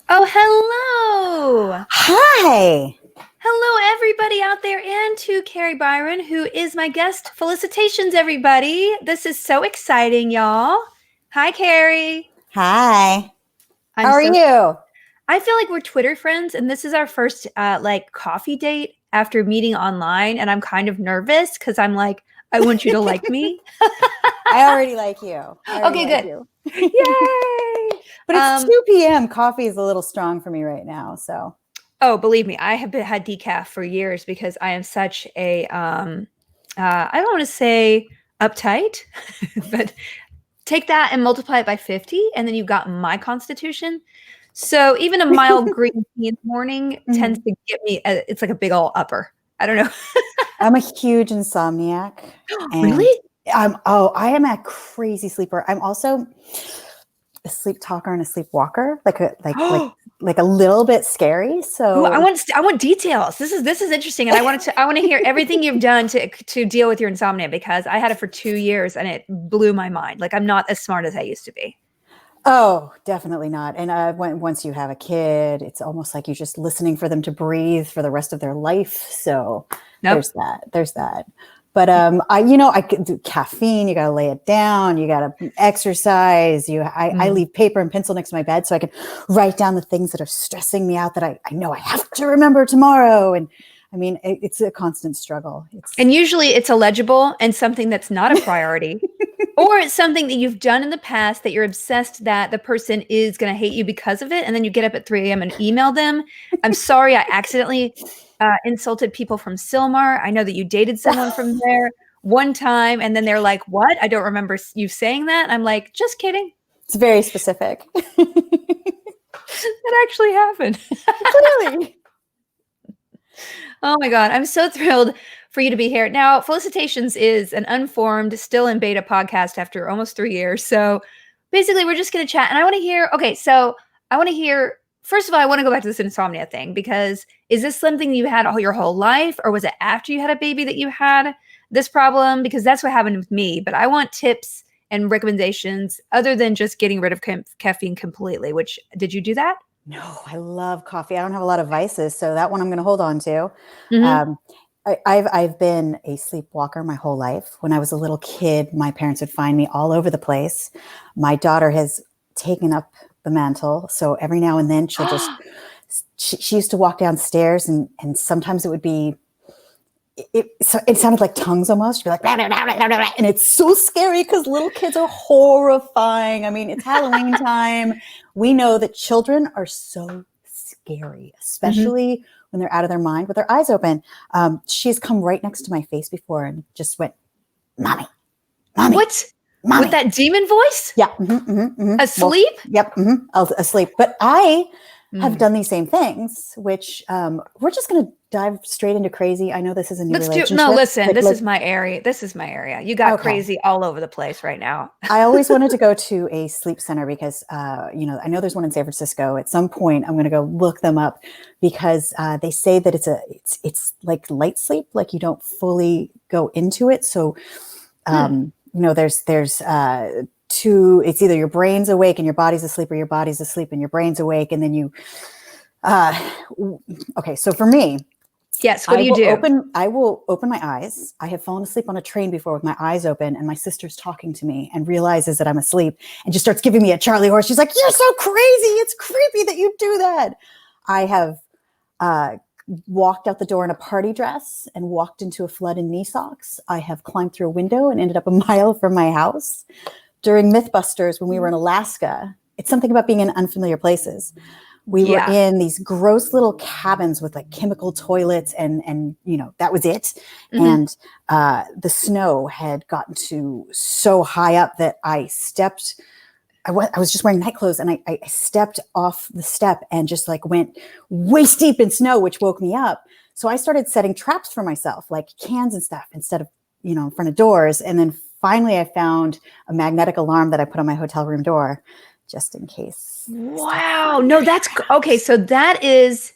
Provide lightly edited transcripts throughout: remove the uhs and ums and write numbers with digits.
Oh, hello. Hi. Hello, everybody out there, and to Kari Byron, who is my guest. Felicitations, everybody. This is so exciting, y'all. Hi, Kari. Hi. How I'm are so, you? I feel like we're Twitter friends, and this is our first coffee date after meeting online. And I'm kind of nervous because I'm like, I want you to like me. I already like you. I already Okay, like good. you. Yay. But it's 2 p.m. Coffee is a little strong for me right now. So, Oh, believe me, I have had decaf for years because I am such a I don't want to say uptight, but take that and multiply it by 50 and then you've got my constitution. So even a mild green tea in the morning tends Mhm. to get me it's like a big old upper. I don't know. I'm a huge insomniac Really? and I am a crazy sleeper. I'm also a sleep talker and a sleepwalker, like a little bit scary. Ooh, I So want I want details. This is interesting, and I want to hear everything you've done to deal with your insomnia because I had it for 2 years and it blew my mind. Like I'm not as smart as I used to be. Oh, definitely not. And once you have a kid, it's almost like you're just listening for them to breathe for the rest of their life. So Nope. there's that. There's that. But I could do caffeine. You got to lay it down. You got to exercise. I Mm. leave paper and pencil next to my bed so I can write down the things that are stressing me out that I know I have to remember tomorrow. And I mean, it's a constant struggle. It's And usually it's illegible and something that's not a priority. Or it's something that you've done in the past that you're obsessed that the person is going to hate you because of it. And then you get up at 3 a.m. and email them. I'm sorry, I accidentally insulted people from Silmar. I know that you dated someone from there one time. And then they're like, what? I don't remember you saying that. I'm like, just kidding. it's very specific. That actually happened. Clearly. Oh my God. I'm so thrilled for you to be here. Now, Felicitations is an unformed, still in beta podcast after almost 3 years. So basically, we're just going to chat. And I want to hear, okay, so I want to hear, first of all, I want to go back to this insomnia thing because is this something you had all your whole life or was it after you had a baby that you had this problem? Because that's what happened with me. But I want tips and recommendations other than just getting rid of caffeine completely, which did you do that? No, I love coffee. I don't have a lot of vices, so that one I'm going to hold on to. Mm-hmm. Um, I've been a sleepwalker my whole life. When I was a little kid, my parents would find me all over the place. My daughter has taken up the mantle, so every now and then she'll just. She used to walk downstairs, and sometimes it would be it sounded like tongues almost. She'd be like, blah, blah, blah, blah, blah. And it's so scary because little kids are horrifying. I mean, it's Halloween time. We know that children are so scary, Mm-hmm. especially when they're out of their mind with their eyes open. She's come right next to my face before and just went, "Mommy, mommy, What? With mommy." that demon voice? Yeah. Well, Asleep? yep. Asleep. But I have Mm. done these same things, which we're just going to dive straight into crazy. I know this is a new Let's do no, relationship, listen, but this is my area. This is my area. You got okay. crazy all over the place right now. I always wanted to go to a sleep center because, I know there's one in San Francisco. At some point, I'm going to go look them up because they say that it's like light sleep, like you don't fully go into it. So, Hmm. there's two. It's either your brain's awake and your body's asleep, or your body's asleep and your brain's awake, and then you. Uh, okay, so for me, Yes, what do you do? I will open my eyes. I have fallen asleep on a train before with my eyes open, and my sister's talking to me and realizes that I'm asleep and just starts giving me a Charlie horse. She's like, "You're so crazy. It's creepy that you do that." I have uh, walked out the door in a party dress and walked into a flood in knee socks. I have climbed through a window and ended up a mile from my house. During Mythbusters, when we were in Alaska, it's something about being in unfamiliar places. We were Yeah. in these gross little cabins with like chemical toilets, and that was it. Hmm. And the snow had gotten to so high up that I was just wearing night clothes, and I stepped off the step and just like went waist deep in snow, which woke me up. So I started setting traps for myself, like cans and stuff, instead of in front of doors. And then finally, I found a magnetic alarm that I put on my hotel room door, just in case stuff Wow. No, okay. So that is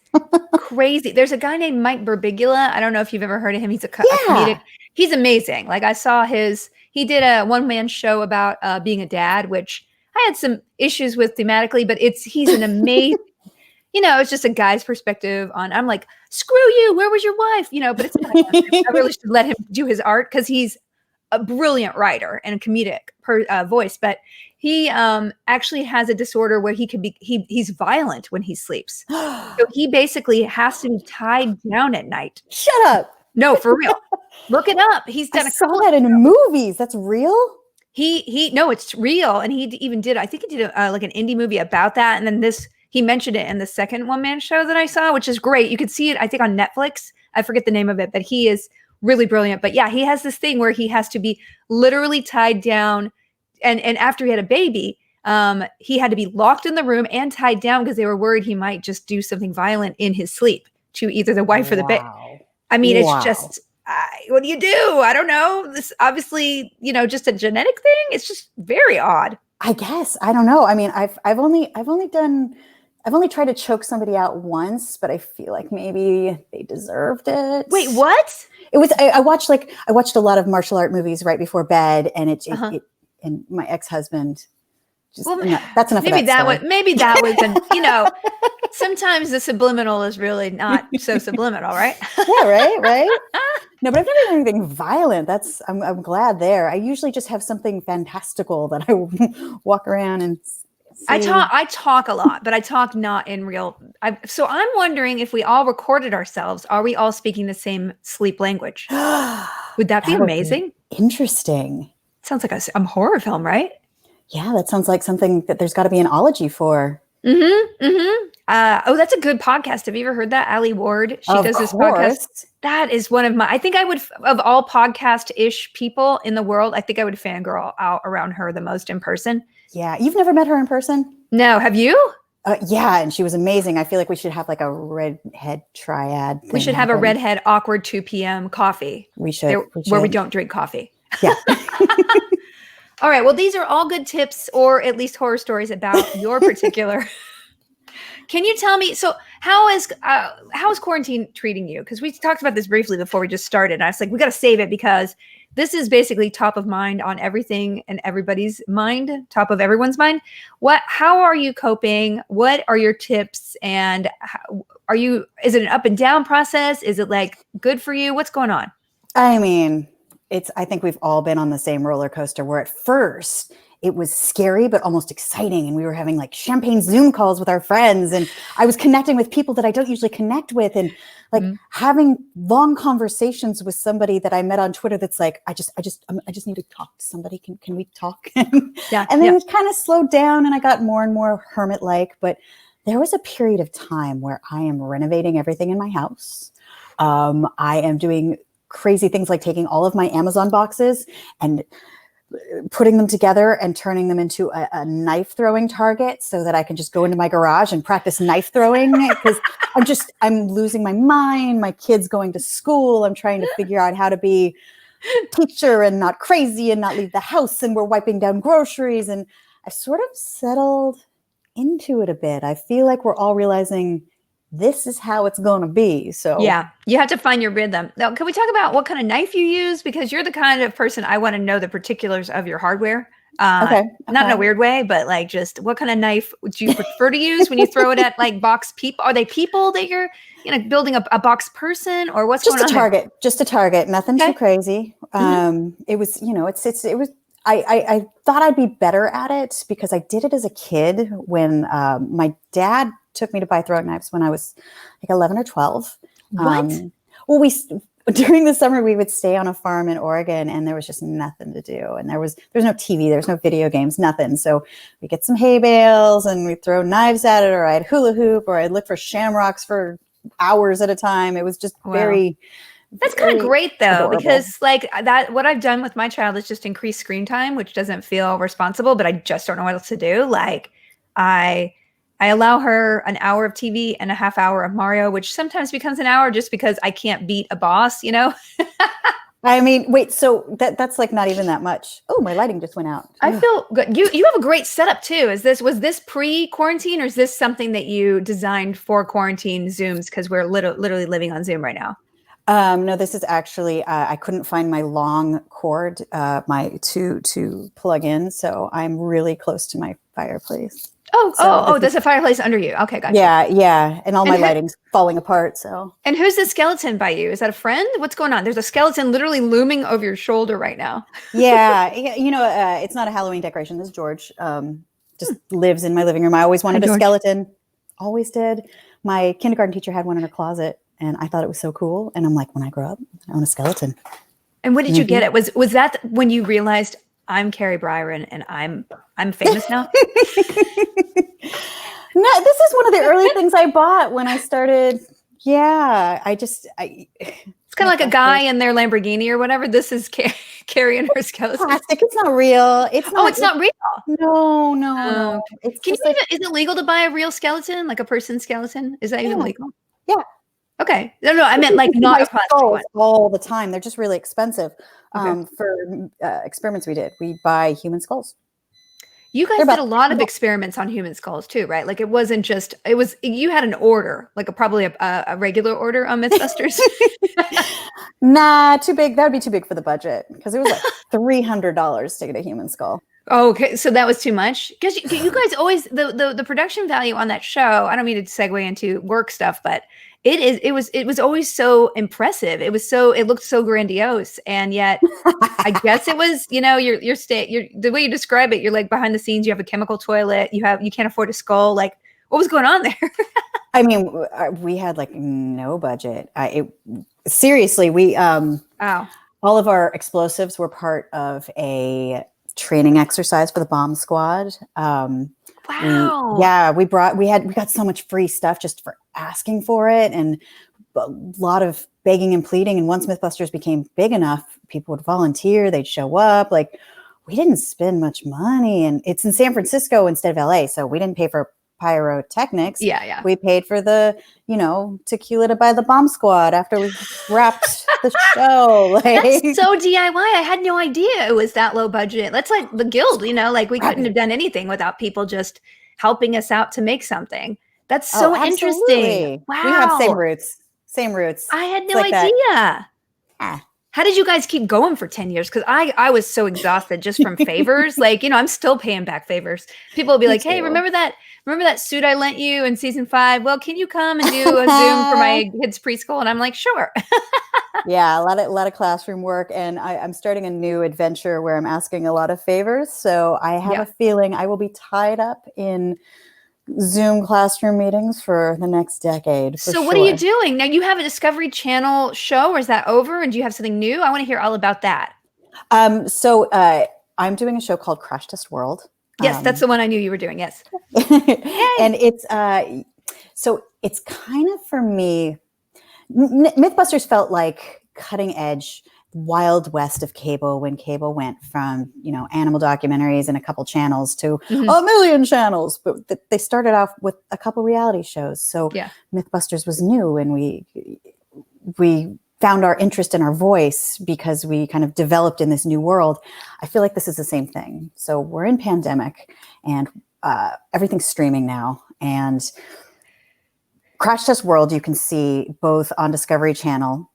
crazy. There's a guy named Mike Birbiglia. I don't know if you've ever heard of him. He's a comedic. Yeah. He's amazing. Like I saw he did a one-man show about being a dad, which I had some issues with thematically, but he's an amazing it's just a guy's perspective on, I'm like, screw you, where was your wife? But it's kind of, I really should let him do his art because he's a brilliant writer and a comedic voice, but he actually has a disorder where he's violent when he sleeps. So he basically has to be tied down at night. Shut up. No, for real. Look it up. He's done I saw that in movies. That's real? No, it's real. And he even did, I think he did like an indie movie about that. And then he mentioned it in the second One Man Show that I saw, which is great. You could see it, I think, on Netflix. I forget the name of it, but he is really brilliant. But yeah, he has this thing where he has to be literally tied down. And after he had a baby, he had to be locked in the room and tied down because they were worried he might just do something violent in his sleep to either the wife or the baby. I mean, it's just, what do you do? I don't know. This obviously, just a genetic thing. It's just very odd. I guess. I don't know. I mean, I've only tried to choke somebody out once, but I feel like maybe they deserved it. Wait, what? It was, I watched a lot of martial art movies right before bed, and and my ex-husband just, that's enough maybe of that story. Maybe that was, sometimes the subliminal is really not so subliminal, right? Yeah, right. No, but I've never done anything violent. I'm glad there. I usually just have something fantastical that I walk around and see. I talk a lot, but I talk not in real. So I'm wondering if we all recorded ourselves, are we all speaking the same sleep language? Would that be amazing? Interesting. Sounds like a horror film, right? Yeah, that sounds like something that there's got to be an ology for. That's a good podcast. Have you ever heard that? Allie Ward. She does this podcast. That is one of I think I would, of all podcast-ish people in the world, I think I would fangirl out around her the most in person. Yeah. You've never met her in person? No. Have you? Yeah. And she was amazing. I feel like we should have like a redhead triad. We should have a redhead awkward 2 p.m. coffee. We should. Where we don't drink coffee. Yeah. All right. Well, these are all good tips, or at least horror stories about your particular. Can you tell me, so how is quarantine treating you? Because we talked about this briefly before we just started. I was like, we got to save it because this is basically top of mind on everything and everybody's mind, top of everyone's mind. How are you coping? What are your tips? And is it an up and down process? Is it like good for you? What's going on? I mean, I think we've all been on the same roller coaster where at first it was scary, but almost exciting. And we were having like champagne Zoom calls with our friends. And I was connecting with people that I don't usually connect with. And like having long conversations with somebody that I met on Twitter. That's like, I just need to talk to somebody. Can we talk? Yeah. And then it kind of slowed down and I got more and more hermit-like. But there was a period of time where I am renovating everything in my house. I am doing crazy things like taking all of my Amazon boxes and putting them together and turning them into a knife throwing target so that I can just go into my garage and practice knife throwing because I'm losing my mind. My kid's going to school. I'm trying to figure out how to be teacher and not crazy and not leave the house. And we're wiping down groceries. And I sort of settled into it a bit. I feel like we're all realizing this is how it's going to be. So yeah, you have to find your rhythm. Now, can we talk about what kind of knife you use? Because you're the kind of person I want to know the particulars of your hardware. Okay. Not in a weird way, but like just what kind of knife would you prefer to use when you throw it at like box people? Are they people that you're, building a box person or what's going on? Just a target, nothing too crazy. It was, it was, I thought I'd be better at it because I did it as a kid when my dad took me to buy throwing knives when I was like 11 or 12. What? Well, during the summer we would stay on a farm in Oregon and there was just nothing to do. And there's no TV, there's no video games, nothing. So we get some hay bales and we throw knives at it, or I'd hula hoop, or I'd look for shamrocks for hours at a time. It was just very... That's kind of great though, adorable. Because like that, what I've done with my child is just increase screen time, which doesn't feel responsible, but I just don't know what else to do. Like I allow her an hour of TV and a half hour of Mario, which sometimes becomes an hour just because I can't beat a boss, I mean, wait, so that's like not even that much. Oh, my lighting just went out. I feel good. You have a great setup too. Was this pre-quarantine or is this something that you designed for quarantine Zooms? Because we're literally living on Zoom right now. No, this is actually, I couldn't find my long cord, to plug in. So I'm really close to my fireplace. So this There's is, a fireplace under you. Okay, gotcha. yeah. And all And my who, lighting's falling apart. So and who's the skeleton by you? Is that a friend? What's going on? There's a skeleton literally looming over your shoulder right now. it's not a Halloween decoration. This is George. Just lives in my living room. I always Hi, wanted a George. skeleton. Always did. My kindergarten teacher had one in her closet, and I thought it was so cool. And I'm like, when I grow up, I want a skeleton. And when did you get Mhm. it? Was that when you realized I'm Kari Byron and I'm famous now? No, this is one of the early things I bought when I started. Yeah, It's kind of like a guy in their Lamborghini or whatever. This is carrying her skeleton. plastic. It's not real. Oh, it's not real. No, no, Oh, no. okay. It's Can just you like, even, is it legal to buy a real skeleton, like a person's skeleton? Is that even yeah, legal? yeah. Okay. No, I meant like not My a plastic skulls one. all the time. They're just really expensive. Okay. For experiments we did, we buy human skulls. You They're guys did about a lot of experiments on human skulls too, right? Like it wasn't just, you had an order, like probably a regular order on Mythbusters. nah, too big. That would be too big for the budget because it was like $300 to get a human skull. Oh, okay, so that was too much because you guys always the production value on that show. I don't mean to segue into work stuff, but it was always so impressive. It looked so grandiose, and yet I guess it was you're the way you describe it. You're like behind the scenes. You have a chemical toilet. You can't afford a skull. Like what was going on there? I mean, we had like no budget. Seriously, we Wow. all of our explosives were part of a training exercise for the bomb squad. Wow. We got so much free stuff just for asking for it, and a lot of begging and pleading. And once Mythbusters became big enough, people would volunteer, they'd show up. Like we didn't spend much money, and it's in San Francisco instead of LA, so we didn't pay for pyrotechnics. Yeah. We paid for the tequila to buy the bomb squad after we wrapped the show. That's so DIY. I had no idea it was that low budget. That's like the guild, like we couldn't have done anything without people just helping us out to make something. That's so interesting. Absolutely. We have same Wow. roots. Same roots. I had It's no like that. idea. Ah. How did you guys keep going for 10 years? Because I was so exhausted just from favors. Like, I'm still paying back favors. People will be Me like, hey, too. remember that suit I lent you in season 5? Well, can you come and do a Zoom for my kids' preschool? And I'm like, sure. Yeah, a lot of classroom work, and I'm starting a new adventure where I'm asking a lot of favors. So I have a feeling I will be tied up in Zoom classroom meetings for the next decade. So what are you doing now? You have a Discovery Channel show, or is that over? And do you have something new? I want to hear all about that. So I'm doing a show called Crash Test World. Yes, that's the one I knew you were doing. Yes, and it's it's kind of, for me, Mythbusters felt like cutting edge, wild west of cable, when cable went from animal documentaries and a couple channels to a million channels. But they started off with a couple reality shows, so Mythbusters was new, and we found our interest in our voice because we kind of developed in this new world. I feel like this is the same thing. So we're in pandemic, and everything's streaming now, and Crash Test World you can see both on Discovery Channel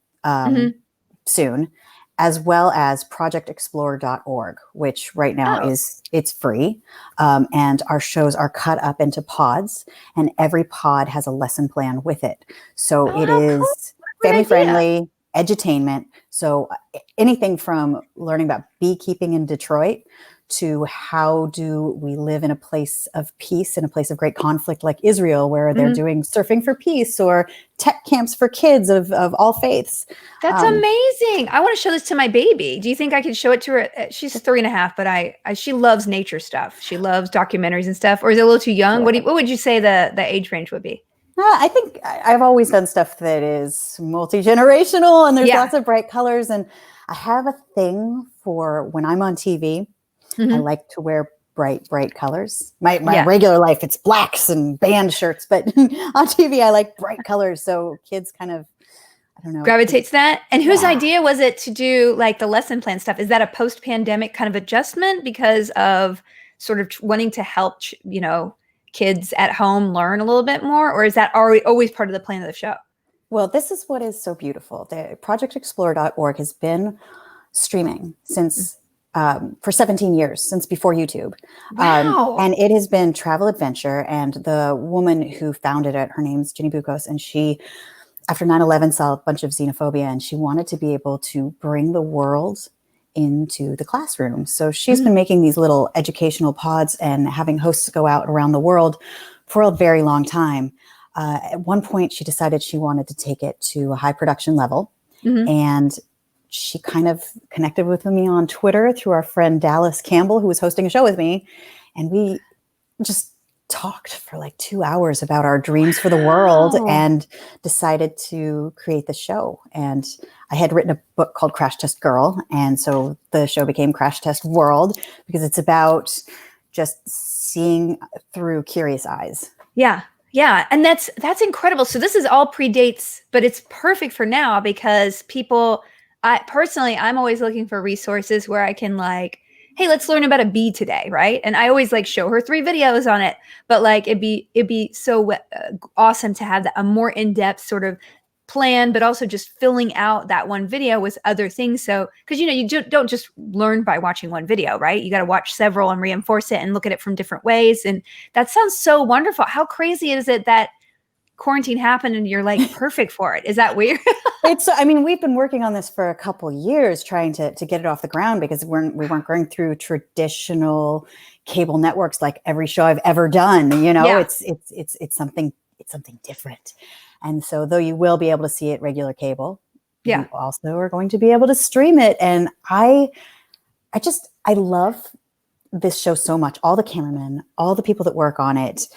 soon, as well as projectexplore.org, which right now it's free. And our shows are cut up into pods, and every pod has a lesson plan with it. So it is family friendly, edutainment. So anything from learning about beekeeping in Detroit to how do we live in a place of peace, in a place of great conflict like Israel, where they're doing surfing for peace, or tech camps for kids of all faiths. That's amazing. I want to show this to my baby. Do you think I could show it to her? She's 3.5, but she loves nature stuff. She loves documentaries and stuff. Or is it a little too young? What would you say the age range would be? I think I've always done stuff that is multi-generational, and there's lots of bright colors. And I have a thing for when I'm on TV. I like to wear bright colors. My regular life, it's blacks and band shirts, but on TV, I like bright colors. So kids kind of, I don't know, gravitate to that. And whose idea was it to do like the lesson plan stuff? Is that a post-pandemic kind of adjustment because of sort of wanting to help, kids at home learn a little bit more? Or is that always part of the plan of the show? Well, this is what is so beautiful. The projectexplore.org has been streaming since for 17 years, since before YouTube. Wow. And it has been travel adventure. And the woman who founded it, her name's Ginny Bukos, and she, after 9/11, saw a bunch of xenophobia, and she wanted to be able to bring the world into the classroom. So she's been making these little educational pods and having hosts go out around the world for a very long time. At one point, she decided she wanted to take it to a high production level. Mm-hmm. And she kind of connected with me on Twitter through our friend Dallas Campbell, who was hosting a show with me. And we just talked for like 2 hours about our dreams for the world Wow. and decided to create the show. And I had written a book called Crash Test Girl. And so the show became Crash Test World, because it's about just seeing through curious eyes. Yeah. Yeah. And that's incredible. So this is all predates, but it's perfect for now because people, I'm always looking for resources where I can like, hey, let's learn about a bee today, right? And I always like show her 3 videos on it, but like it'd be so awesome to have a more in-depth sort of plan, but also just filling out that one video with other things. So, because you don't just learn by watching one video, right? You got to watch several and reinforce it and look at it from different ways. And that sounds so wonderful. How crazy is it that quarantine happened and you're like perfect for it? Is that weird? I mean, we've been working on this for a couple of years, trying to get it off the ground, because we weren't going through traditional cable networks like every show I've ever done. Yeah. It's something different. And so, though you will be able to see it regular cable, Yeah. you also are going to be able to stream it. And I love this show so much. All the cameramen, all the people that work on it,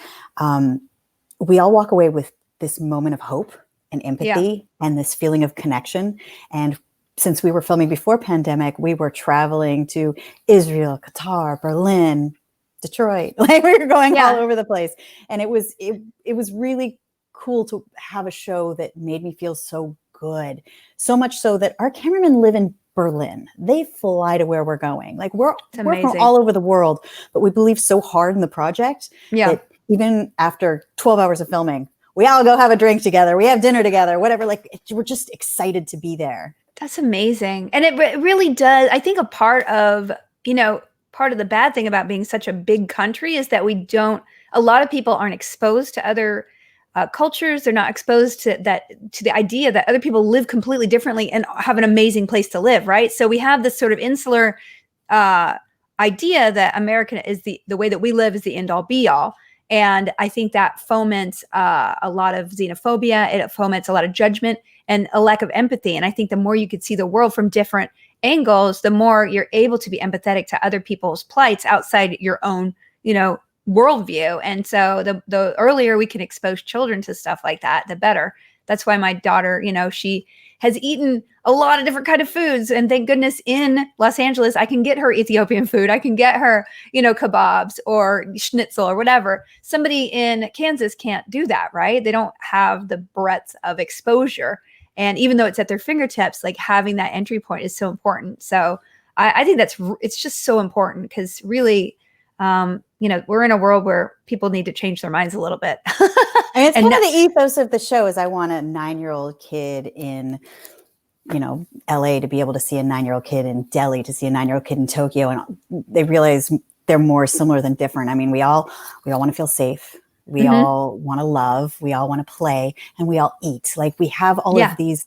we all walk away with this moment of hope and empathy and this feeling of connection. And since we were filming before pandemic, we were traveling to Israel, Qatar, Berlin, Detroit. Like, we were going all over the place. And it was really cool to have a show that made me feel so good. So much so that our cameramen live in Berlin. They fly to where we're going. Like, we're from all over the world, but we believe so hard in the project that even after 12 hours of filming, we all go have a drink together. We have dinner together, whatever. Like, we're just excited to be there. That's amazing. And it really does. I think a part of the bad thing about being such a big country is that a lot of people aren't exposed to other cultures. They're not exposed to the idea that other people live completely differently and have an amazing place to live, right? So we have this sort of insular idea that America is the way that we live is the end all be all. And I think that foments a lot of xenophobia. It foments a lot of judgment and a lack of empathy. And I think the more you could see the world from different angles, the more you're able to be empathetic to other people's plights outside your own, worldview. And so the earlier we can expose children to stuff like that, the better. That's why my daughter, she has eaten a lot of different kind of foods. And thank goodness in Los Angeles, I can get her Ethiopian food. I can get her, kebabs or schnitzel or whatever. Somebody in Kansas can't do that, right? They don't have the breadth of exposure. And even though it's at their fingertips, like having that entry point is so important. So I think it's just so important because really, we're in a world where people need to change their minds a little bit. And it's kind of the ethos of the show is I want a 9-year-old kid in, LA to be able to see a 9-year-old kid in Delhi, to see a 9-year-old kid in Tokyo. And they realize they're more similar than different. I mean, we all want to feel safe. We all want to love. We all want to play, and we all eat. Like, we have all of these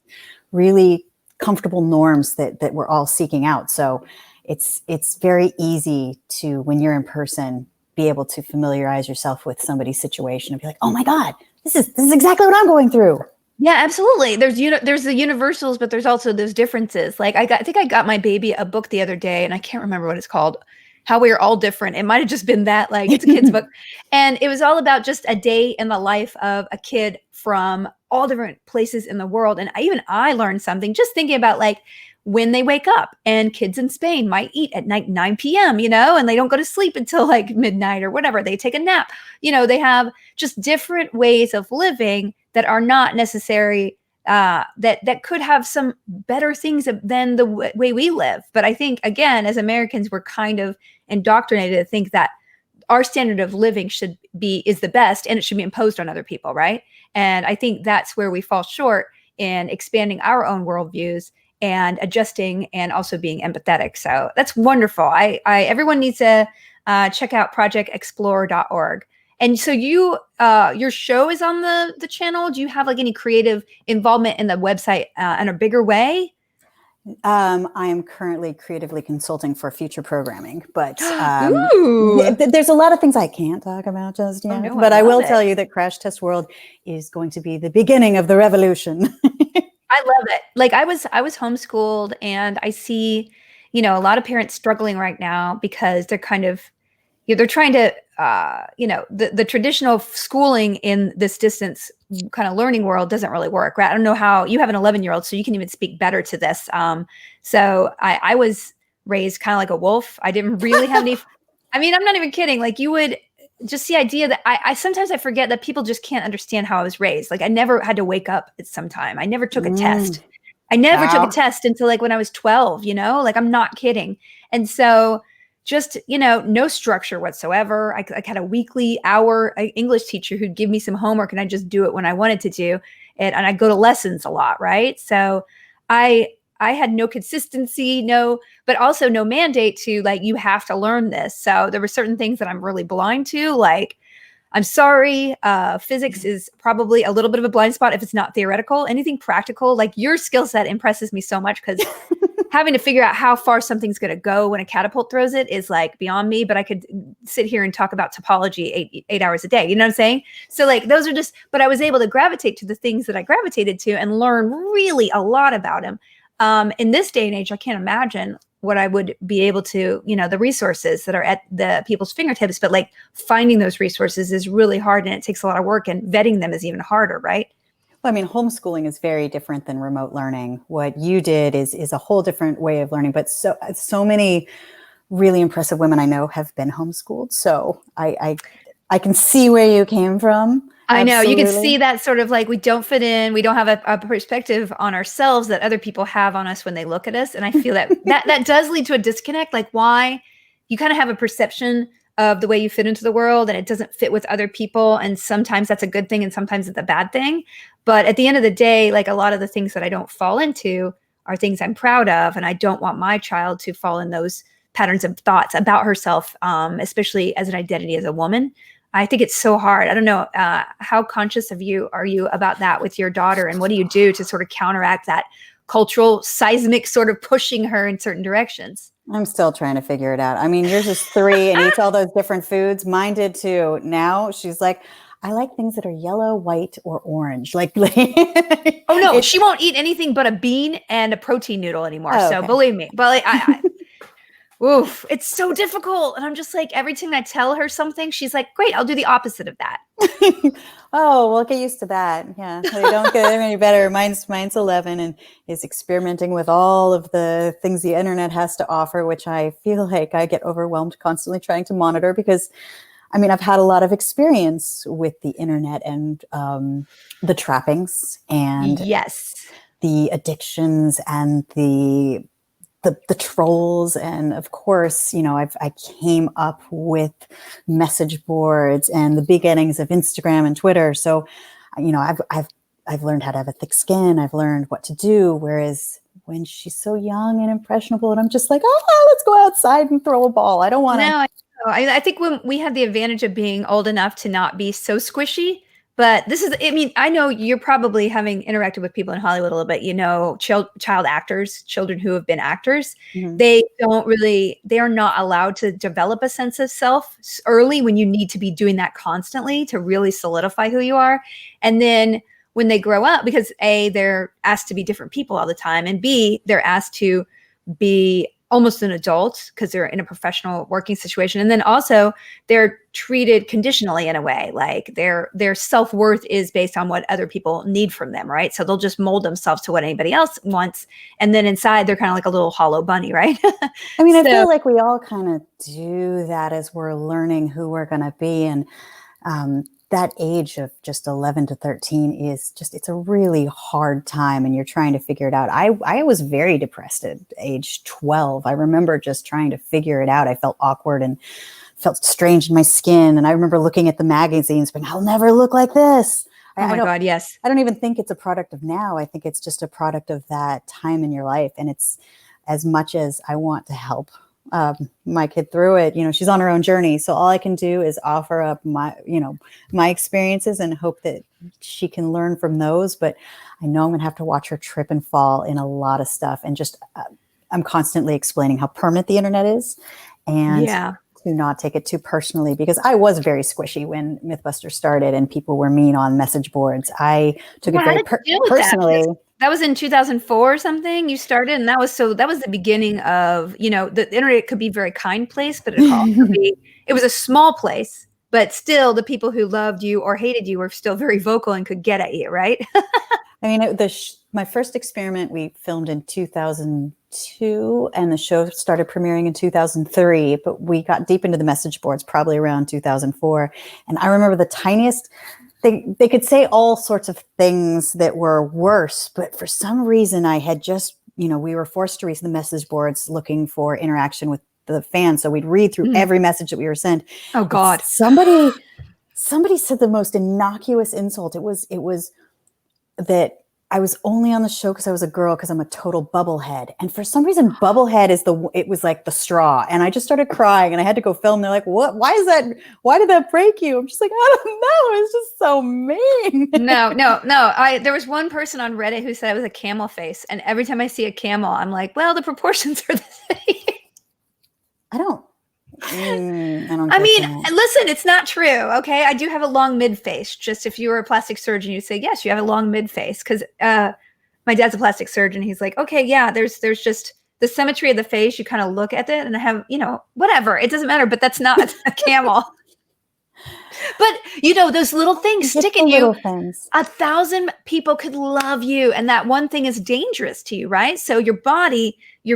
really comfortable norms that we're all seeking out. So it's very easy to, when you're in person, be able to familiarize yourself with somebody's situation and be like, oh my God, this is exactly what I'm going through. Yeah, absolutely. There's the universals, but there's also those differences. Like I think I got my baby a book the other day, and I can't remember what it's called. How We Are All Different. It might have just been that, like, it's a kid's book. And it was all about just a day in the life of a kid from all different places in the world. And I learned something just thinking about like when they wake up, and kids in Spain might eat at 9 p.m., and they don't go to sleep until like midnight or whatever. They take a nap. They have just different ways of living that are not necessary, that could have some better things than the way we live. But I think, again, as Americans, we're kind of indoctrinated to think that our standard of living is the best, and it should be imposed on other people, right? And I think that's where we fall short in expanding our own worldviews and adjusting and also being empathetic. So that's wonderful. Everyone needs to check out projectexplore.org. And so your show is on the channel. Do you have like any creative involvement in the website in a bigger way? I am currently creatively consulting for future programming, but Ooh. there's a lot of things I can't talk about just yet. No, but I will it. tell you that Crash Test World is going to be the beginning of the revolution. I love it. Like I was homeschooled, and I see, a lot of parents struggling right now because they're kind of, they're trying to, the traditional schooling in this distance kind of learning world doesn't really work, right? I don't know how you have an 11-year-old, so you can even speak better to this. So I was raised kind of like a wolf. I didn't really have any, I mean, I'm not even kidding. Like you would just the idea that I sometimes I forget that people just can't understand how I was raised. Like I never had to wake up at some time. I never took a test. I never took a test until like when I was 12, like I'm not kidding. And so just, no structure whatsoever. I had a weekly hour English teacher who'd give me some homework and I just do it when I wanted to do it. And I go to lessons a lot. Right. So I had no consistency, but also no mandate to like, you have to learn this. So there were certain things that I'm really blind to, like, I'm sorry, physics is probably a little bit of a blind spot if it's not theoretical. Anything practical, like your skill set impresses me so much because having to figure out how far something's going to go when a catapult throws it is like beyond me, but I could sit here and talk about topology eight hours a day. You know what I'm saying? So like those are just, but I was able to gravitate to the things that I gravitated to and learn really a lot about them. In this day and age, I can't imagine what I would be able to, the resources that are at the people's fingertips, but like finding those resources is really hard and it takes a lot of work, and vetting them is even harder, right? Well, I mean, homeschooling is very different than remote learning. What you did is a whole different way of learning, but so many really impressive women I know have been homeschooled. So I can see where you came from. I know. You can see that sort of like we don't fit in. We don't have a perspective on ourselves that other people have on us when they look at us. And I feel that does lead to a disconnect. Like why you kind of have a perception of the way you fit into the world and it doesn't fit with other people. And sometimes that's a good thing and sometimes it's a bad thing. But at the end of the day, like a lot of the things that I don't fall into are things I'm proud of. And I don't want my child to fall in those patterns of thoughts about herself, especially as an identity as a woman. I think it's so hard. I don't know, how conscious are you about that with your daughter, and what do you do to sort of counteract that cultural seismic sort of pushing her in certain directions? I'm still trying to figure it out. I mean, yours is 3 and eats all those different foods. Mine did too. Now she's like, I like things that are yellow, white, or orange. Like, oh no, she won't eat anything but a bean and a protein noodle anymore. Oh, so believe me, but like, oof, it's so difficult. And I'm just like, every time I tell her something, she's like, great, I'll do the opposite of that. Oh, we'll get used to that. Yeah, they don't get any better. Mine's 11 and is experimenting with all of the things the internet has to offer, which I feel like I get overwhelmed constantly trying to monitor because, I mean, I've had a lot of experience with the internet and the trappings and the addictions and the trolls. And of course, I came up with message boards and the beginnings of Instagram and Twitter. So, I've learned how to have a thick skin. I've learned what to do. Whereas when she's so young and impressionable, and I'm just like, let's go outside and throw a ball. I don't want to. No, I think when we had the advantage of being old enough to not be so squishy. But this is, I mean, I know you're probably having interacted with people in Hollywood a little bit, child actors, children who have been actors. Mm-hmm. They are not allowed to develop a sense of self early when you need to be doing that constantly to really solidify who you are. And then when they grow up, because A, they're asked to be different people all the time, and B, they're asked to be almost an adult because they're in a professional working situation. And then also they're treated conditionally in a way, like their self-worth is based on what other people need from them, right? So they'll just mold themselves to what anybody else wants. And then inside they're kind of like a little hollow bunny, right? I mean, I feel like we all kind of do that as we're learning who we're going to be. And that age of just 11 to 13 is it's a really hard time, and you're trying to figure it out. I was very depressed at age 12. I remember just trying to figure it out. I felt awkward and felt strange in my skin. And I remember looking at the magazines, but I'll never look like this. Oh I my don't, God, yes. I don't even think it's a product of now. I think it's just a product of that time in your life. And it's as much as I want to help my kid through it, she's on her own journey. So all I can do is offer up my experiences and hope that she can learn from those. But I know I'm going to have to watch her trip and fall in a lot of stuff. And just, I'm constantly explaining how permanent the internet is and Yeah. to not take it too personally, because I was very squishy when Mythbusters started and people were mean on message boards. I took it Well, how very did you deal with that? personally. That was in 2004 or something you started, and that was the beginning of, the internet could be a very kind place, but it could also be, it was a small place, but still the people who loved you or hated you were still very vocal and could get at you, right? I mean, my first experiment we filmed in 2002, and the show started premiering in 2003. But we got deep into the message boards probably around 2004. And I remember the tiniest. They could say all sorts of things that were worse, but for some reason, I had just we were forced to read the message boards looking for interaction with the fans. So we'd read through Mm. every message that we were sent. Oh God! Somebody said the most innocuous insult. It was that I was only on the show because I was a girl, because I'm a total bubblehead. And for some reason, bubblehead it was like the straw. And I just started crying and I had to go film. They're like, what? Why did that break you? I'm just like, I don't know. It's just so mean. No. There was one person on Reddit who said I was a camel face. And every time I see a camel, I'm like, well, the proportions are the same. I don't I mean, listen, it's not true. Okay. I do have a long mid face. Just if you were a plastic surgeon, you'd say, yes, you have a long mid face. Cause, my dad's a plastic surgeon. He's like, okay, yeah, there's just the symmetry of the face. You kind of look at it and I have, whatever, it doesn't matter, but that's not a camel. But those little things stick in you. Things. 1,000 people could love you, and that one thing is dangerous to you, right? So your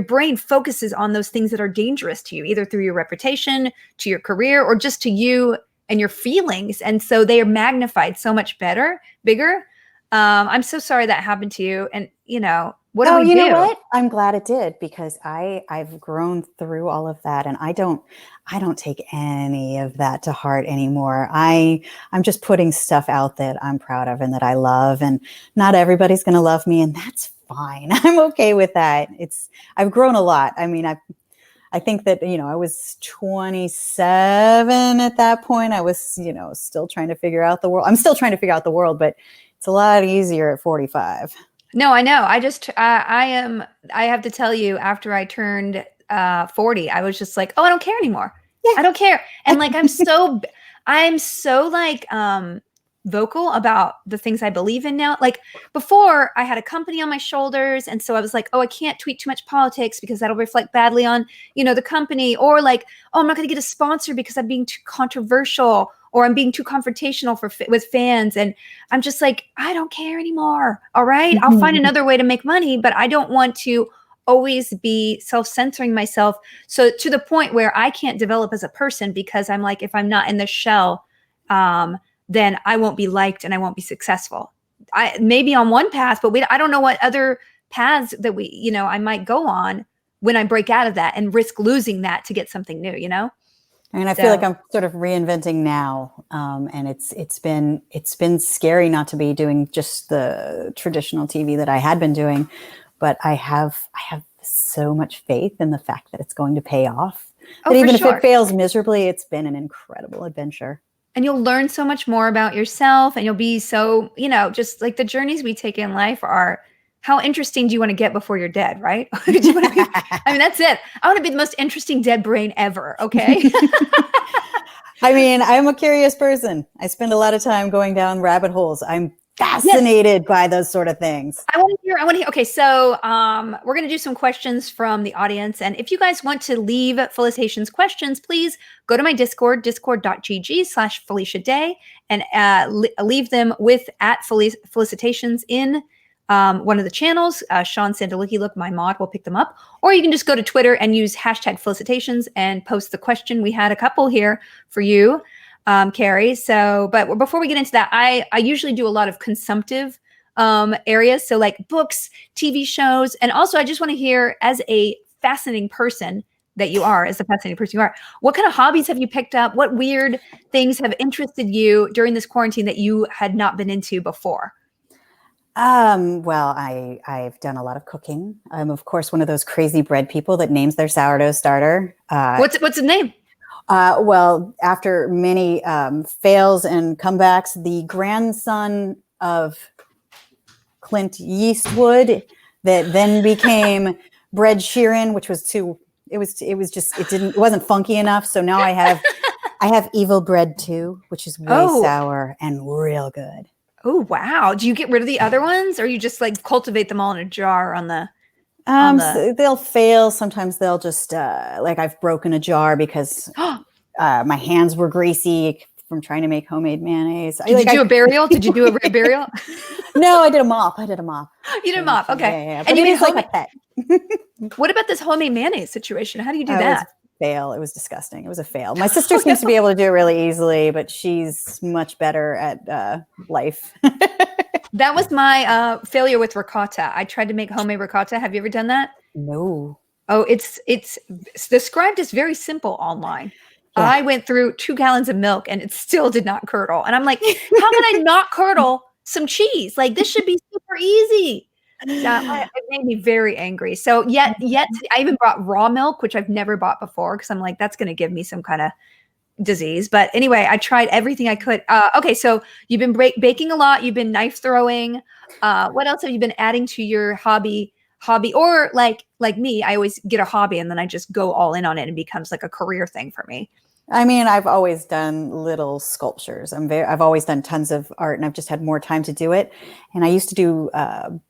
brain focuses on those things that are dangerous to you, either through your reputation, to your career, or just to you and your feelings. And so they are magnified so much bigger. I'm so sorry that happened to you. And what do we do? You know what? I'm glad it did, because I've grown through all of that, and I don't take any of that to heart anymore. I'm just putting stuff out that I'm proud of and that I love, and not everybody's going to love me, and that's fine. I'm okay with that. I've grown a lot. I mean, I think that, I was 27 at that point. I was, still trying to figure out the world. I'm still trying to figure out the world, but it's a lot easier at 45. No, I know. I have to tell you, after I turned 40, I was just like, oh, I don't care anymore. Yeah. I don't care. And like, I'm so like, vocal about the things I believe in now. Like before, I had a company on my shoulders. And so I was like, oh, I can't tweet too much politics because that'll reflect badly on, the company. Or like, oh, I'm not going to get a sponsor because I'm being too controversial, or I'm being too confrontational with fans. And I'm just like, I don't care anymore. All right. I'll find another way to make money, but I don't want to always be self-censoring myself. So to the point where I can't develop as a person, because I'm like, if I'm not in the shell, then I won't be liked and I won't be successful. I maybe on one path, but I don't know what other paths that I might go on when I break out of that and risk losing that to get something new, I mean, I feel like I'm sort of reinventing now, and it's been scary not to be doing just the traditional TV that I had been doing, but I have so much faith in the fact that it's going to pay off. That even if it fails miserably, it's been an incredible adventure. And you'll learn so much more about yourself, and you'll be so, just like the journeys we take in life are. How interesting do you want to get before you're dead, right? Do you want to be, I mean, that's it. I want to be the most interesting dead brain ever, okay? I mean, I'm a curious person. I spend a lot of time going down rabbit holes. I'm fascinated by those sort of things. I want to hear. Okay, so we're going to do some questions from the audience. And if you guys want to leave Felicitations questions, please go to my Discord, discord.gg/Felicia Day, and leave them with @Felicitations in one of the channels. Sean Sandaluki, look, my mod will pick them up. Or you can just go to Twitter and use #Felicitations and post the question. We had a couple here for you, Kari. So, but before we get into that, I usually do a lot of consumptive areas. So like books, TV shows. And also I just want to hear, as a fascinating person, that you are, as the fascinating person you are. What kind of hobbies have you picked up? What weird things have interested you during this quarantine that you had not been into before? Well, I've done a lot of cooking. I'm of course one of those crazy bread people that names their sourdough starter. What's the name? Well, after many fails and comebacks, the grandson of Clint Yeastwood that then became Bread Sheeran, which was too. It wasn't funky enough. So now I have Evil Bread 2, which is way sour and real good. Oh, wow. Do you get rid of the other ones, or you just like cultivate them all in a jar on the So they'll fail. Sometimes they'll just like I've broken a jar because my hands were greasy from trying to make homemade mayonnaise. Did you do a burial? Did you do a burial? No, I did a mop. You did a mop. Okay. Yeah. And you made like a pet. What about this homemade mayonnaise situation? How do you do that? Fail. It was disgusting. It was a fail. My sister seems to be able to do it really easily, but she's much better at life. That was my failure with ricotta. I tried to make homemade ricotta. Have you ever done that? No. Oh, it's described as very simple online. Yeah. I went through 2 gallons of milk and it still did not curdle. And I'm like, how can I not curdle some cheese? Like, this should be super easy. So it made me very angry. So yet I even brought raw milk, which I've never bought before, because I'm like, that's going to give me some kind of disease. But anyway, I tried everything I could. Okay, so you've been baking a lot. You've been knife throwing. What else have you been adding to your hobby? Or like me, I always get a hobby and then I just go all in on it and it becomes like a career thing for me. I mean, I've always done little sculptures. I've always done tons of art, and I've just had more time to do it. And I used to do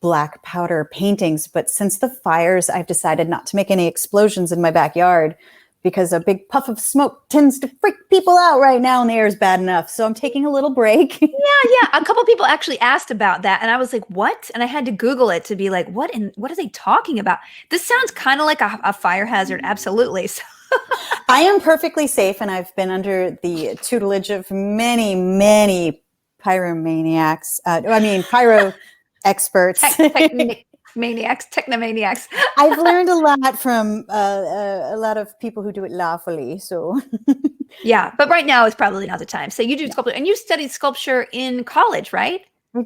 black powder paintings, but since the fires, I've decided not to make any explosions in my backyard because a big puff of smoke tends to freak people out right now, and the air is bad enough. So I'm taking a little break. Yeah. A couple people actually asked about that, and I was like, "What?" And I had to Google it to be like, "What are they talking about?" This sounds kind of like a fire hazard. Absolutely. So I am perfectly safe, and I've been under the tutelage of many, many pyromaniacs. Pyro experts. Technomaniacs. I've learned a lot from a lot of people who do it lawfully. So yeah, but right now is probably not the time. So you do sculpture, and you studied sculpture in college, right? I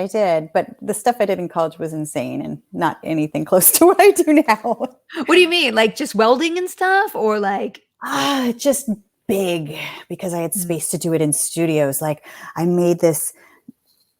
did. But the stuff I did in college was insane and not anything close to what I do now. What do you mean? Like just welding and stuff, or like? Just big, because I had space to do it in studios. Like I made this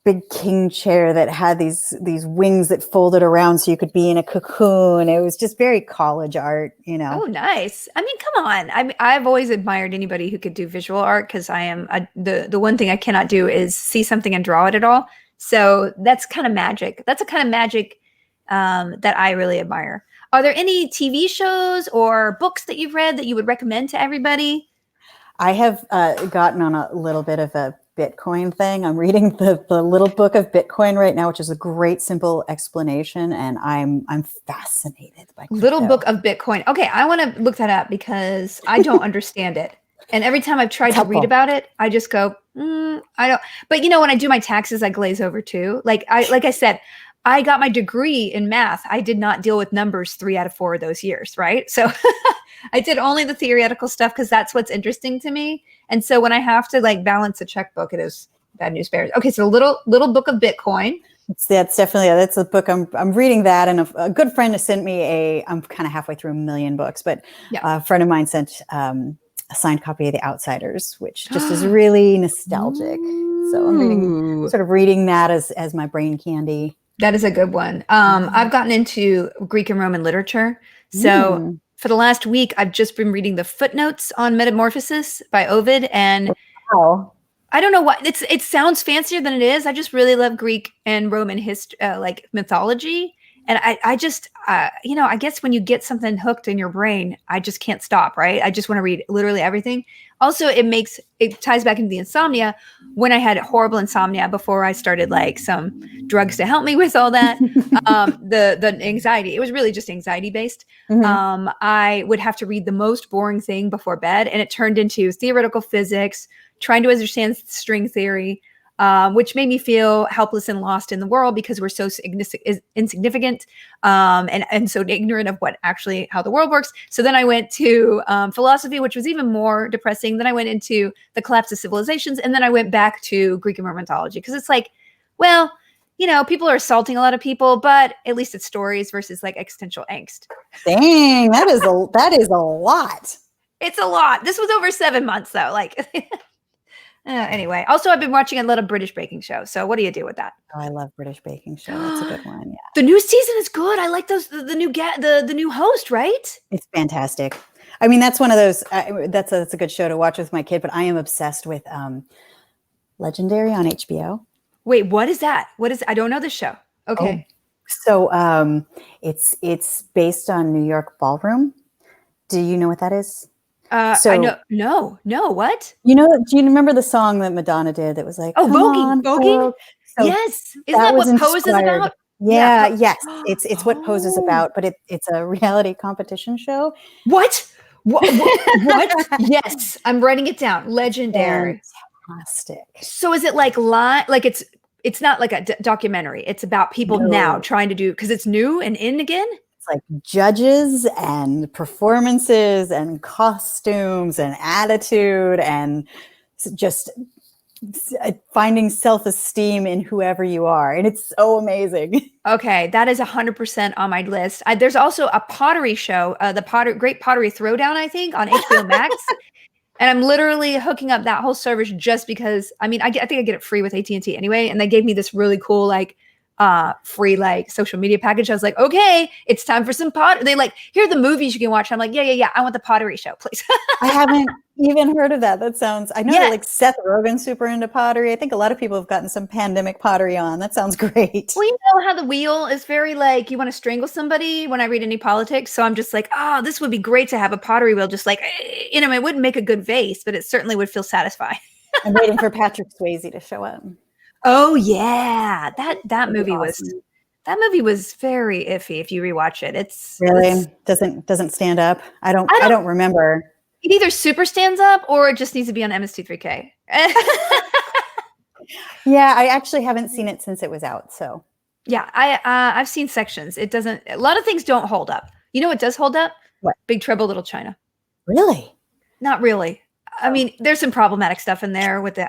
big king chair that had these wings that folded around so you could be in a cocoon. It was just very college art, you know. Oh, nice. I mean, come on. I've always admired anybody who could do visual art, because I am the one thing I cannot do is see something and draw it at all. So that's kind of magic. That's a kind of magic that I really admire. Are there any TV shows or books that you've read that you would recommend to everybody? I have gotten on a little bit of a Bitcoin thing. I'm reading the little book of Bitcoin right now, which is a great simple explanation, and I'm fascinated by crypto. Little book of Bitcoin. Okay, I want to look that up because I don't understand it. And every time I've tried to read about it, I just go, I don't. But you know, when I do my taxes, I glaze over too. Like I said, I got my degree in math. I did not deal with numbers 3 out of 4 of those years, right? So I did only the theoretical stuff because that's what's interesting to me. And so when I have to like balance a checkbook, it is bad news bears. Okay, so little book of Bitcoin. That's the book I'm reading that, and a good friend has sent me I'm kind of halfway through a million books, but a friend of mine sent a signed copy of The Outsiders, which just is really nostalgic. So I'm reading that as my brain candy. That is a good one. I've gotten into Greek and Roman literature. So for the last week, I've just been reading the footnotes on Metamorphosis by Ovid. And I don't know why it sounds fancier than it is. I just really love Greek and Roman history, like mythology. And I just, I guess when you get something hooked in your brain, I just can't stop, right? I just want to read literally everything. Also, it ties back into the insomnia. When I had horrible insomnia before I started like some drugs to help me with all that, the anxiety, it was really just anxiety based. I would have to read the most boring thing before bed, and it turned into theoretical physics, trying to understand string theory. which made me feel helpless and lost in the world because we're so insignificant and so ignorant of what actually how the world works. So then I went to philosophy, which was even more depressing. Then I went into the collapse of civilizations, and then I went back to Greek and Roman mythology because it's like, well, people are assaulting a lot of people, but at least it's stories versus like existential angst. Dang, that is a lot. It's a lot. This was over 7 months though. Like, anyway, also I've been watching a lot of British baking shows. So what do you do with that? Oh, I love British baking show. That's a good one. Yeah, the new season is good. I like those. The new host, right? it's fantastic. I mean, that's one of those. That's a good show to watch with my kid. But I am obsessed with Legendary on HBO. Wait, what is that? I don't know this show. Okay. So it's based on New York ballroom. Do you know what that is? I know. No. What? Do you remember the song that Madonna did that was like, oh, voguing? So yes. Isn't that what Pose is about? Yeah, yes. It's what Pose is about, but it's a reality competition show. What? What? Yes, I'm writing it down. Legendary. Fantastic. So is it like live? Like it's not like a documentary. It's about people now trying to do, because it's new and in again. It's like judges and performances and costumes and attitude and just finding self-esteem in whoever you are. And it's so amazing. Okay, that is 100% on my list. There's also a pottery show, the Great Pottery Throwdown, I think, on HBO Max. And I'm literally hooking up that whole service just because, I mean, I think I get it free with AT&T anyway. And they gave me this really cool, like, free, like, social media package. I was like, okay, it's time for some They like, here are the movies you can watch. I'm like, yeah. I want the pottery show, please. I haven't even heard of that. That sounds, I know that like Seth Rogen's super into pottery. I think a lot of people have gotten some pandemic pottery on. That sounds great. Well, you know how the wheel is very like, you want to strangle somebody when I read any politics. So I'm just like, oh, this would be great to have a pottery wheel. Just like, it wouldn't make a good vase, but it certainly would feel satisfying. I'm waiting for Patrick Swayze to show up. Oh yeah. That movie awesome. That movie was very iffy. If you rewatch it, it's doesn't stand up. I don't remember. It either super stands up or it just needs to be on MST3K. Yeah, I actually haven't seen it since it was out. So yeah, I've seen sections. It doesn't. A lot of things don't hold up. You know what does hold up? What? Big Trouble Little China. Really? Not really. I mean, there's some problematic stuff in there with the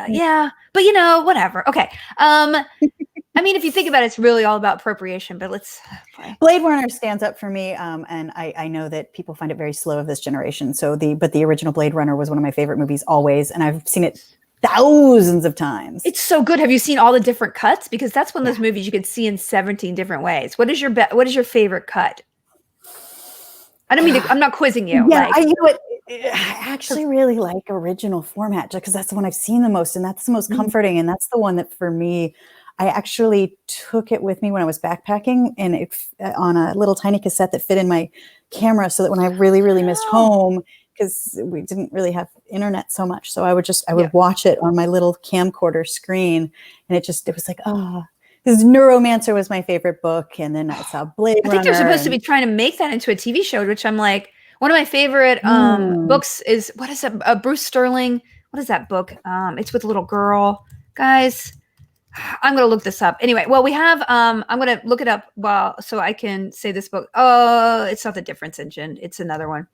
yeah, but whatever. Okay. I mean, if you think about it, it's really all about appropriation, but let's play. Blade Runner stands up for me. And I know that people find it very slow of this generation. But the original Blade Runner was one of my favorite movies always. And I've seen it thousands of times. It's so good. Have you seen all the different cuts? Because that's one of those movies you could see in 17 different ways. What is your favorite cut? I don't mean to, I'm not quizzing you. Yeah, I actually really like original format because that's the one I've seen the most, and that's the most comforting, and that's the one that for me, I actually took it with me when I was backpacking, and on a little tiny cassette that fit in my camera, so that when I really, really missed home, because we didn't really have internet so much, so I would watch it on my little camcorder screen, and it was like, because Neuromancer was my favorite book, and then I saw Blade Runner. I think they're supposed to be trying to make that into a TV show, which I'm like, one of my favorite books is, what is it? Bruce Sterling. What is that book? It's with a little girl. Guys, I'm going to look this up. Anyway, well, we have, I'm going to look it up so I can say this book. Oh, it's not The Difference Engine. It's another one.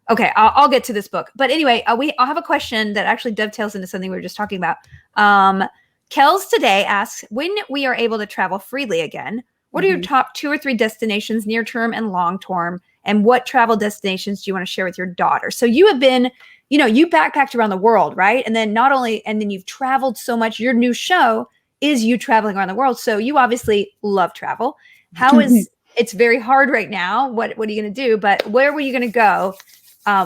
Okay, I'll get to this book. But anyway, I'll have a question that actually dovetails into something we were just talking about. Kels today asks, when we are able to travel freely again, what are your top 2 or 3 destinations, near term and long term? And what travel destinations do you want to share with your daughter? So you have been, you backpacked around the world, right? And then then you've traveled so much. Your new show is you traveling around the world. So you obviously love travel. It's very hard right now. What are you going to do? But where were you going to go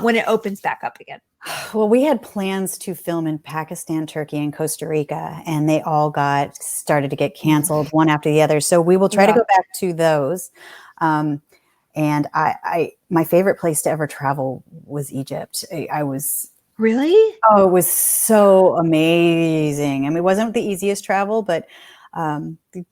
when it opens back up again? Well, we had plans to film in Pakistan, Turkey, and Costa Rica, and they all started to get canceled one after the other. So we will try to go back to those. And my favorite place to ever travel was Egypt. Really? Oh, it was so amazing. I mean, it wasn't the easiest travel, but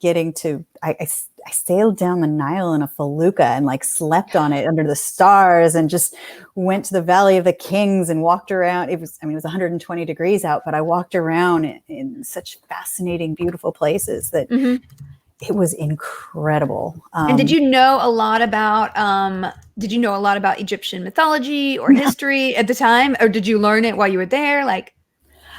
getting to, I sailed down the Nile in a felucca and like slept on it under the stars and just went to the Valley of the Kings and walked around. It was 120 degrees out, but I walked around in such fascinating, beautiful places that it was incredible. And did you know a lot about Egyptian mythology or history at the time, or did you learn it while you were there? Like,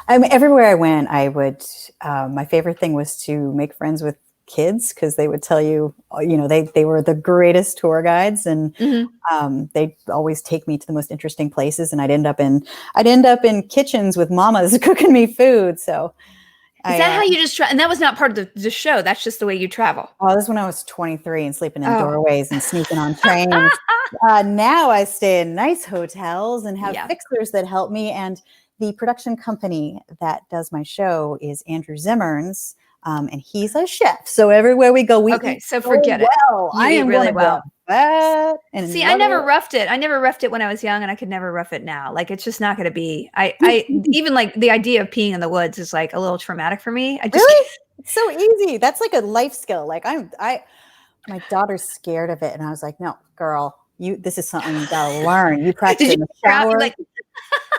I mean, everywhere I went, I would. My favorite thing was to make friends with kids because they would tell you, they were the greatest tour guides, and they'd always take me to the most interesting places. And I'd end up in kitchens with mamas cooking me food. So, is that how you just try? And that was not part of the show. That's just the way you travel. Oh, this was when I was 23 and sleeping in doorways and sneaking on trains. Now I stay in nice hotels and have fixers that help me. And the production company that does my show is Andrew Zimmern's, and he's a chef. So everywhere we go, we eat so forget it. Well. I am really well. And see, I never roughed it. I never roughed it when I was young, and I could never rough it now. Like, it's just not going to be. I even like the idea of peeing in the woods is like a little traumatic for me. Really? It's so easy. That's like a life skill. Like my daughter's scared of it, and I was like, no, girl, this is something you gotta learn. You practice in the shower.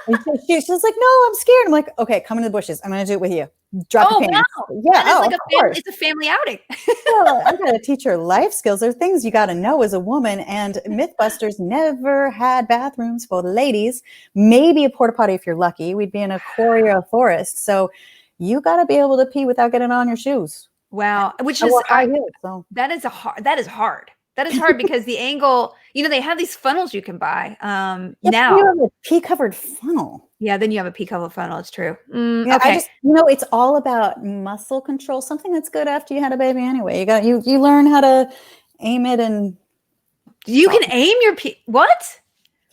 And she's like, no, I'm scared. I'm like, okay, come into the bushes. I'm going to do it with you. Drop your pants. Wow. Yeah. That is like it's a family outing. Well, I'm going to teach her life skills. There are things you got to know as a woman. And Mythbusters never had bathrooms for the ladies. Maybe a porta potty if you're lucky. We'd be in a quarry or a forest. So you got to be able to pee without getting on your shoes. Wow. Which is that is hard. That is hard because the angle, they have these funnels you can buy now. You have a pea-covered funnel. Yeah, then you have a pea-covered funnel. It's true. Yeah, okay. It's all about muscle control. Something that's good after you had a baby anyway. You learn how to aim it, and you can aim your pee. What?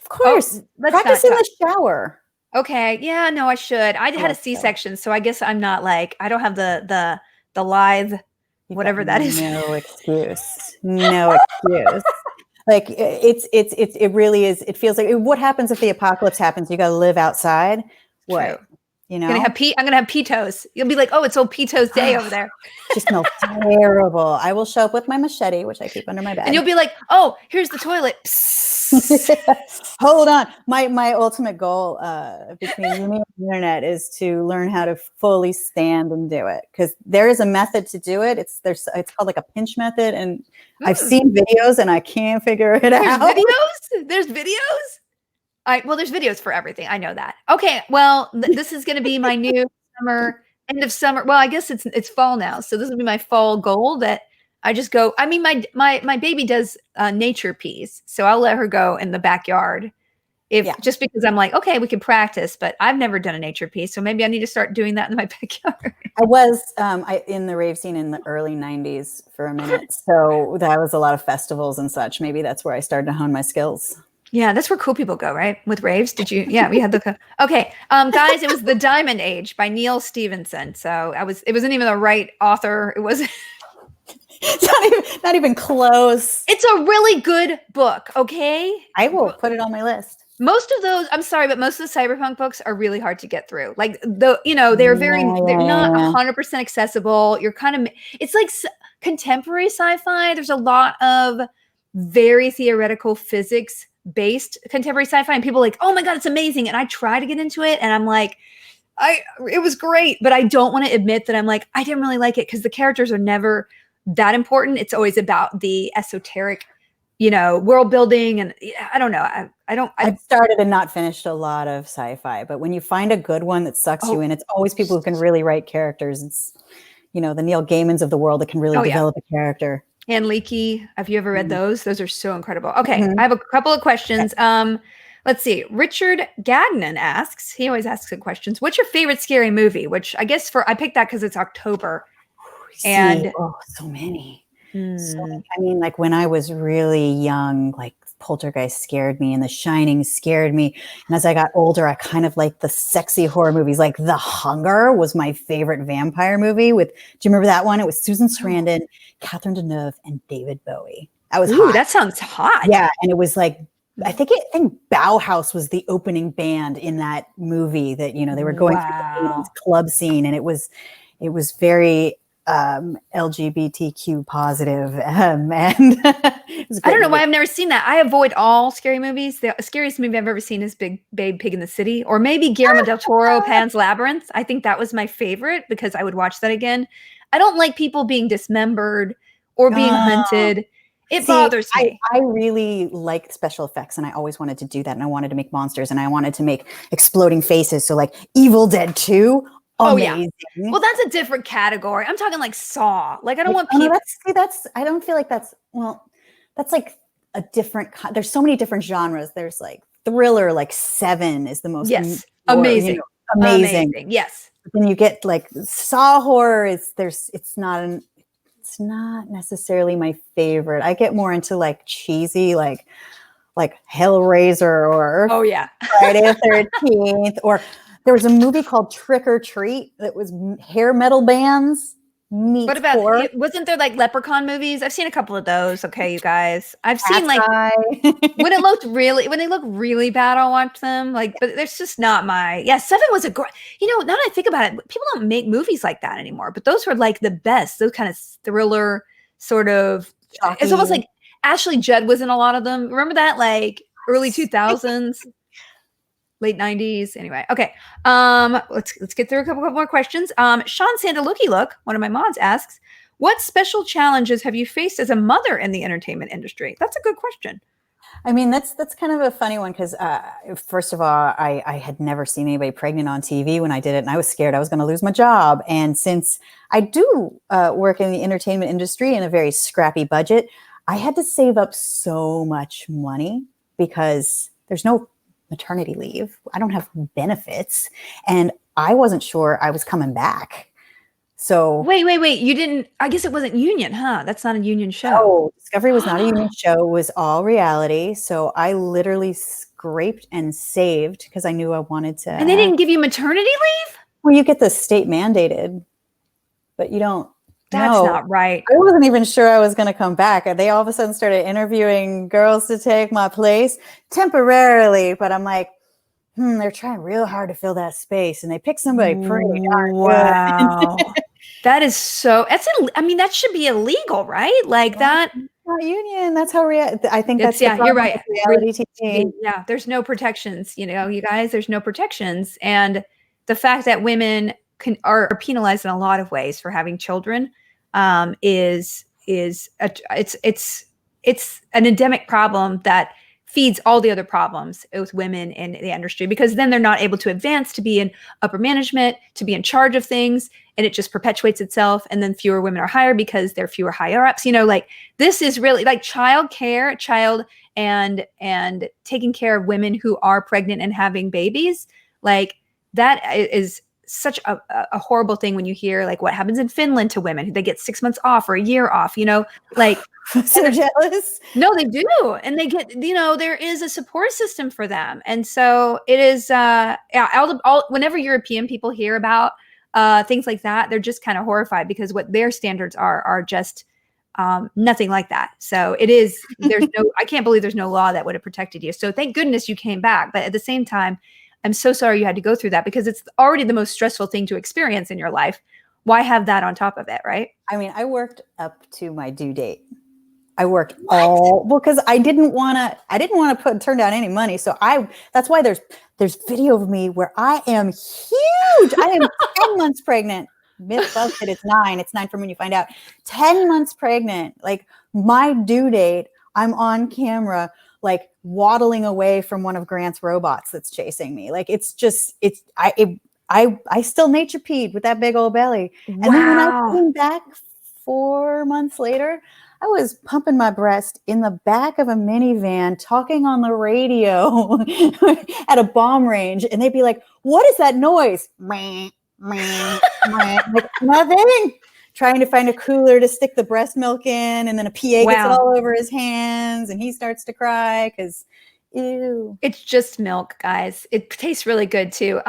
Of course. Practice in the shower. Okay. Yeah. No, I should. I had a C-section, so I guess I'm not like I don't have the lithe. Whatever that is. No excuse. No excuse. Like it really is. It feels like what happens if the apocalypse happens? You got to live outside. What? True. I'm going to have pea toes. You'll be like, oh, it's old pea toes day over there. Just smells terrible. I will show up with my machete, which I keep under my bed. And you'll be like, oh, here's the toilet. Hold on. My ultimate goal between you and me and the internet is to learn how to fully stand and do it. Because there is a method to do it. It's called like a pinch method. And I've seen videos and I can't figure it out. There's videos? There's videos for everything. I know that. Okay. Well, this is going to be my new end of summer. Well, I guess it's fall now. So this will be my fall goal that I just go. I mean, my baby does nature peas. So I'll let her go in the backyard just because I'm like, okay, we can practice, but I've never done a nature pea. So maybe I need to start doing that in my backyard. I was in the rave scene in the early 90s for a minute. So that was a lot of festivals and such. Maybe that's where I started to hone my skills. Yeah, that's where cool people go, right? With raves. Did you? Yeah, we had the. Okay, guys, it was The Diamond Age by Neil Stevenson. So it wasn't even the right author. It was not even close. It's a really good book. Okay, I will put it on my list. Most of those, I'm sorry, but most of the cyberpunk books are really hard to get through. Like they're not 100% accessible. It's like contemporary sci-fi. There's a lot of very theoretical physics based contemporary sci-fi, and people are like, oh my god, it's amazing. And I try to get into it, and I'm like, it was great, but I don't want to admit that I'm like, I didn't really like it because the characters are never that important. It's always about the esoteric, world building, and I don't know. I've started and not finished a lot of sci-fi, but when you find a good one that sucks you in, it's always people who can really write characters. It's the Neil Gaimans of the world that can really develop a character. Anne Leakey, have you ever read those? Those are so incredible. Okay, I have a couple of questions. Let's see. Richard Gagnon asks, he always asks good questions. What's your favorite scary movie? Which I guess I picked that because it's October. So many. So, I mean, like when I was really young, like Poltergeist scared me and The Shining scared me. And as I got older, I kind of like the sexy horror movies. Like The Hunger was my favorite vampire movie do you remember that one? It was Susan Sarandon, Catherine Deneuve, and David Bowie. That was hot. That sounds hot. Yeah. And it was like, I think Bauhaus was the opening band in that movie that, they were going through the 80s club scene. And it was very LGBTQ positive, and it was a I great don't know why movie. I've never seen that. I avoid all scary movies. The scariest movie I've ever seen is Big Babe Pig in the City, or maybe Guillermo del Toro, Pan's Labyrinth. I think that was my favorite because I would watch that again. I don't like people being dismembered or being Oh, hunted. It see, bothers I, me. I really like special effects, and I always wanted to do that. And I wanted to make monsters, and I wanted to make exploding faces. So, like Evil Dead 2, Oh yeah. amazing. Well, that's a different category. I'm talking like Saw. Like I don't Like, want oh no, people. I don't feel like that's like a different. There's so many different genres. There's like thriller, like Seven is the most, Yes, or amazing, amazing. amazing. Yes. But then you get like Saw horror. It's not necessarily my favorite. I get more into like cheesy, like Hellraiser or Oh yeah. Friday the 13th. Or there was a movie called Trick or Treat that was hair metal bands What meets about horror. wasn't there like Leprechaun movies? I've seen a couple of those. Okay, you guys. I've seen Cat's like Eye. when they look really bad, I'll watch them. Like, but there's just not my yeah. Seven was a great. Now that I think about it, people don't make movies like that anymore. But those were like the best. Those kind of thriller sort of. It's almost Chalky. like Ashley Judd was in a lot of them. Remember that like early 2000s, late 90s. Anyway, okay. Let's get through a couple more questions. Sean Sandaluki, look, one of my mods asks, what special challenges have you faced as a mother in the entertainment industry? That's a good question. I mean, that's kind of a funny one because first of all, I had never seen anybody pregnant on TV when I did it, and I was scared I was going to lose my job. And since I do work in the entertainment industry in a very scrappy budget, I had to save up so much money because there's no maternity leave. I don't have benefits, and I wasn't sure I was coming back. So Wait. You didn't, I guess it wasn't union, huh? That's not a union show. no, Discovery was not a union show, it was all reality. So I literally scraped and saved because I knew I wanted to And they have. didn't give you maternity leave? Well, you get the state mandated, but you don't That's know. not right. I wasn't even sure I was going to come back. They all of a sudden started interviewing girls to take my place temporarily, but I'm like, they're trying real hard to fill that space, and they picked somebody pretty darn good. Wow. That is so, I mean, that should be illegal, right? Like Well, that. it's not union. That's how I think It's, that's the yeah, you're problem right. with reality TV. Yeah, there's no protections, you guys, there's no protections. And the fact that women are penalized in a lot of ways for having children it's an endemic problem that feeds all the other problems with women in the industry, because then they're not able to advance to be in upper management, to be in charge of things, and it just perpetuates itself. And then fewer women are hired because there are fewer higher ups. Like this is really like child and taking care of women who are pregnant and having babies. Like that is such a horrible thing when you hear like what happens in Finland to women. They get 6 months off or a year off, like So jealous. no, they do. And they get, there is a support system for them. And so it is, yeah, whenever European people hear about things like that, they're just kind of horrified because what their standards are just nothing like that. So I can't believe there's no law that would have protected you. So thank goodness you came back. But at the same time, I'm so sorry you had to go through that because it's already the most stressful thing to experience in your life. Why have that on top of it, right? I mean, I worked up to my due date. I worked because I didn't want to turn down any money. So that's why there's video of me where I am huge. I am 10 months pregnant. Myth busted. It's 9. It's 9 from when you find out. 10 months pregnant. Like my due date, I'm on camera, like waddling away from one of Grant's robots that's chasing me. Like I still nature peed with that big old belly. Wow. And then when I came back 4 months later, I was pumping my breast in the back of a minivan, talking on the radio at a bomb range. And they'd be like, what is that noise? Like, nothing. Trying to find a cooler to stick the breast milk in. And then a PA gets it all over his hands and he starts to cry because ew. It's just milk, guys. It tastes really good too.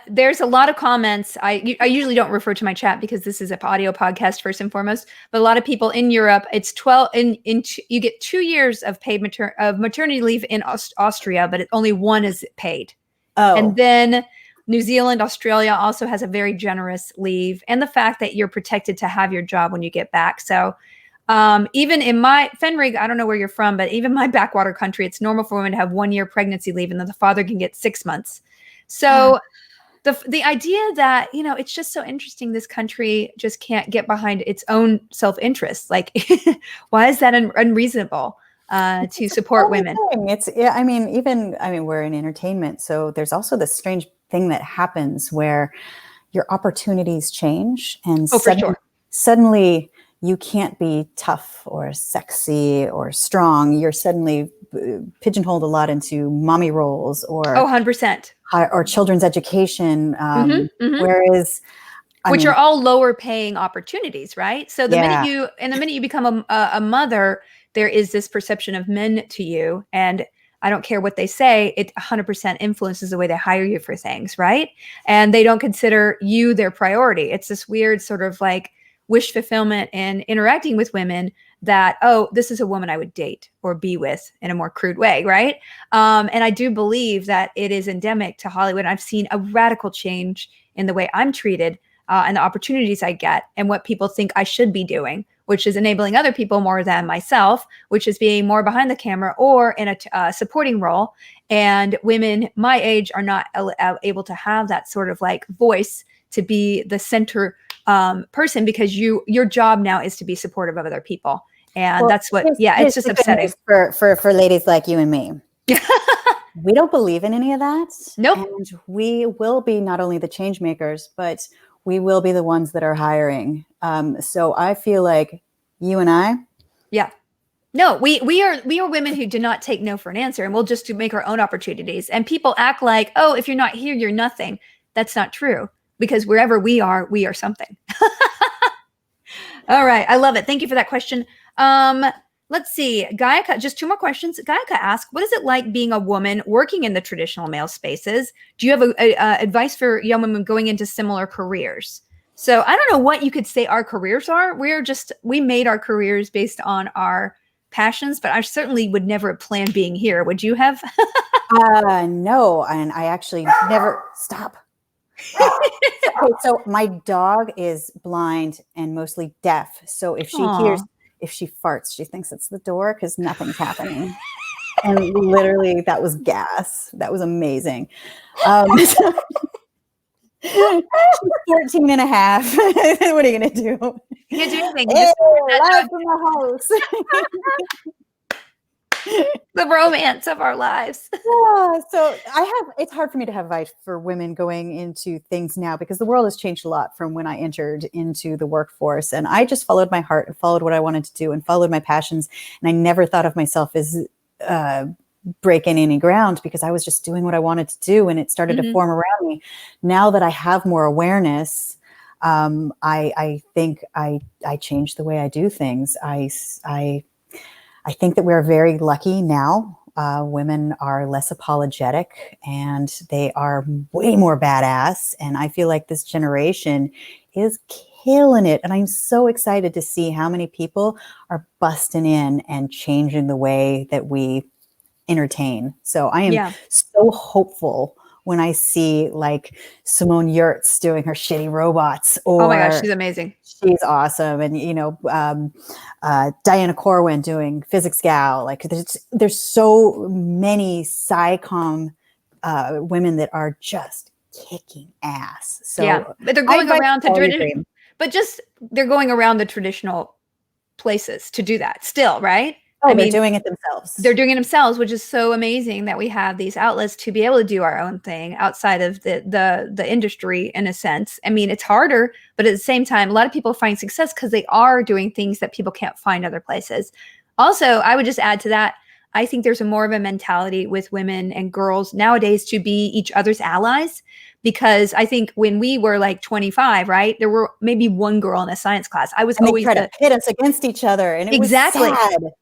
There's a lot of comments. I usually don't refer to my chat because this is an audio podcast first and foremost. But a lot of people in Europe, it's 12. You get 2 years of paid maternity leave in Austria, but only 1 is paid. Oh, and then New Zealand, Australia also has a very generous leave, and the fact that you're protected to have your job when you get back. So even in my Fenrig, I don't know where you're from, but even my backwater country, it's normal for women to have 1 year pregnancy leave, and then the father can get 6 months. So the idea that, it's just so interesting, this country just can't get behind its own self-interest. Like, why is that unreasonable to support women? It's, we're in entertainment, so there's also this strange thing that happens where your opportunities change, and for sure. Suddenly you can't be tough or sexy or strong. You're suddenly pigeonholed a lot into mommy roles or 100%. Or children's education. Whereas, which are all lower paying opportunities, right? So the minute you become a mother, there is this perception of men to you, and I don't care what they say, it 100% influences the way they hire you for things, right? And they don't consider you their priority. It's this weird sort of like wish fulfillment and interacting with women that, oh, this is a woman I would date or be with, in a more crude way, right? And I do believe that it is endemic to Hollywood. I've seen a radical change in the way I'm treated and the opportunities I get and what people think I should be doing, which is enabling other people more than myself, which is being more behind the camera or in a supporting role. And women my age are not able to have that sort of like voice to be the center person, because your job now is to be supportive of other people. And that's what, it's just upsetting. For ladies like you and me. We don't believe in any of that. Nope. And we will be not only the change makers, but we will be the ones that are hiring. So I feel like you and I. Yeah. No, we are women who do not take no for an answer, and we'll just make our own opportunities. And people act like, oh, if you're not here, you're nothing. That's not true, because wherever we are something. All right. I love it. Thank you for that question. Let's see. Gayaka, just 2 more questions. Gayaka asks, what is it like being a woman working in the traditional male spaces? Do you have advice for young women going into similar careers? So I don't know what you could say our careers are. We made our careers based on our passions, but I certainly would never have planned being here. Would you have? No. And I actually never stop. So my dog is blind and mostly deaf. So if she farts, she thinks it's the door because nothing's happening. And literally that was gas. That was amazing. She's 14 and a half. What are you going to do? You can't do anything. Live from the house. The romance of our lives. Yeah, so it's hard for me to have advice for women going into things now, because the world has changed a lot from when I entered into the workforce, and I just followed my heart and followed what I wanted to do and followed my passions. And I never thought of myself as breaking any ground, because I was just doing what I wanted to do, and it started to form around me. Now that I have more awareness, I think I changed the way I do things. I think that we're very lucky now. Women are less apologetic and they are way more badass. And I feel like this generation is killing it. And I'm so excited to see how many people are busting in and changing the way that we entertain. So I am so hopeful when I see like Simone Yurts doing her shitty robots. Or, oh my gosh, she's amazing. She's awesome. And, Diana Corwin doing Physics Gal. Like there's so many SciComm women that are just kicking ass. So but they're going around to they're going around the traditional places to do that still, right? Oh, they're doing it themselves. They're doing it themselves, which is so amazing that we have these outlets to be able to do our own thing outside of the industry, in a sense. I mean, it's harder, but at the same time, a lot of people find success because they are doing things that people can't find other places. Also, I would just add to that, I think there's more of a mentality with women and girls nowadays to be each other's allies, because I think when we were like 25, right, there were maybe one girl in a science class. I was always try to pit us against each other, and it was sad.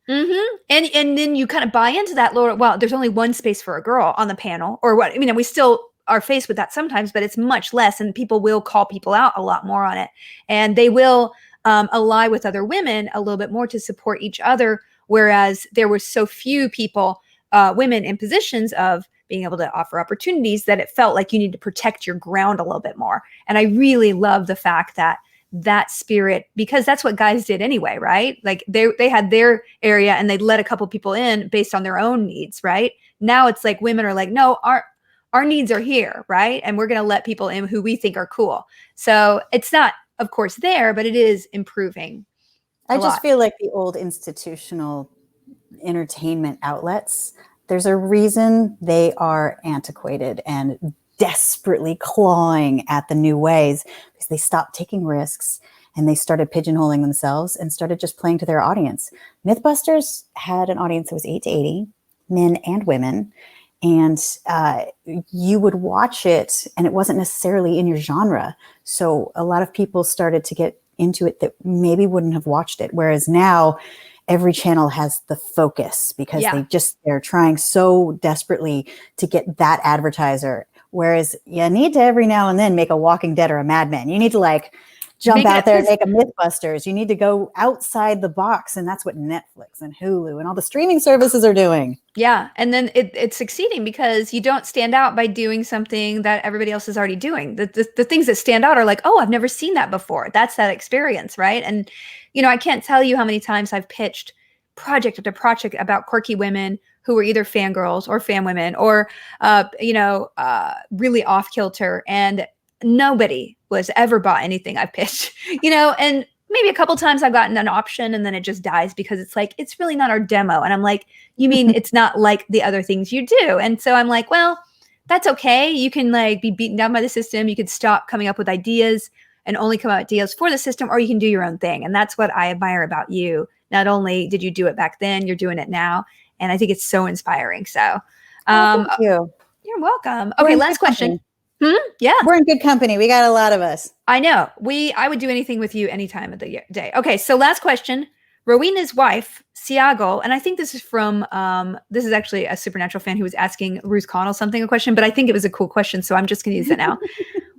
And then you kind of buy into that, Laura. Well, there's only one space for a girl on the panel, or what? I mean, we still are faced with that sometimes, but it's much less, and people will call people out a lot more on it, and they will ally with other women a little bit more to support each other. Whereas there were so few people, women in positions of being able to offer opportunities, that it felt like you need to protect your ground a little bit more. And I really love the fact that that spirit, because that's what guys did anyway, right? Like they had their area and they'd let a couple people in based on their own needs, right? Now it's like women are like, no, our needs are here, right? And we're going to let people in who we think are cool. So it's not, of course, there, but it is improving. I just feel like the old institutional entertainment outlets, there's a reason they are antiquated and desperately clawing at the new ways, because they stopped taking risks and they started pigeonholing themselves and started just playing to their audience. Mythbusters had an audience that was 8 to 80, men and women. And you would watch it and it wasn't necessarily in your genre. So a lot of people started to get into it that maybe wouldn't have watched it. Whereas now every channel has the focus, because they're trying so desperately to get that advertiser. Whereas you need to every now and then make a Walking Dead or a Mad Men. You need to like jump out there and make a Mythbusters. You need to go outside the box. And that's what Netflix and Hulu and all the streaming services are doing. Yeah. And then it's succeeding because you don't stand out by doing something that everybody else is already doing. The things that stand out are like, oh, I've never seen that before. That's that experience, right? And, you know, I can't tell you how many times I've pitched project after project about quirky women who were either fangirls or fan women or, really off kilter. And nobody was ever bought anything I've pitched, and maybe a couple times I've gotten an option and then it just dies because it's like, it's really not our demo. And I'm like, you mean it's not like the other things you do? And so I'm like, well, that's okay. You can like be beaten down by the system. You could stop coming up with ideas and only come out with ideas for the system, or you can do your own thing. And that's what I admire about you. Not only did you do it back then, you're doing it now. And I think it's so inspiring. So thank you. You're welcome. Okay, last question. Yeah. We're in good company. We got a lot of us. I know. I would do anything with you any time of the day. Okay, so last question. Rowena's wife, Siago, and I think this is from, this is actually a Supernatural fan who was asking Ruth Connell a question, but I think it was a cool question, so I'm just going to use it now.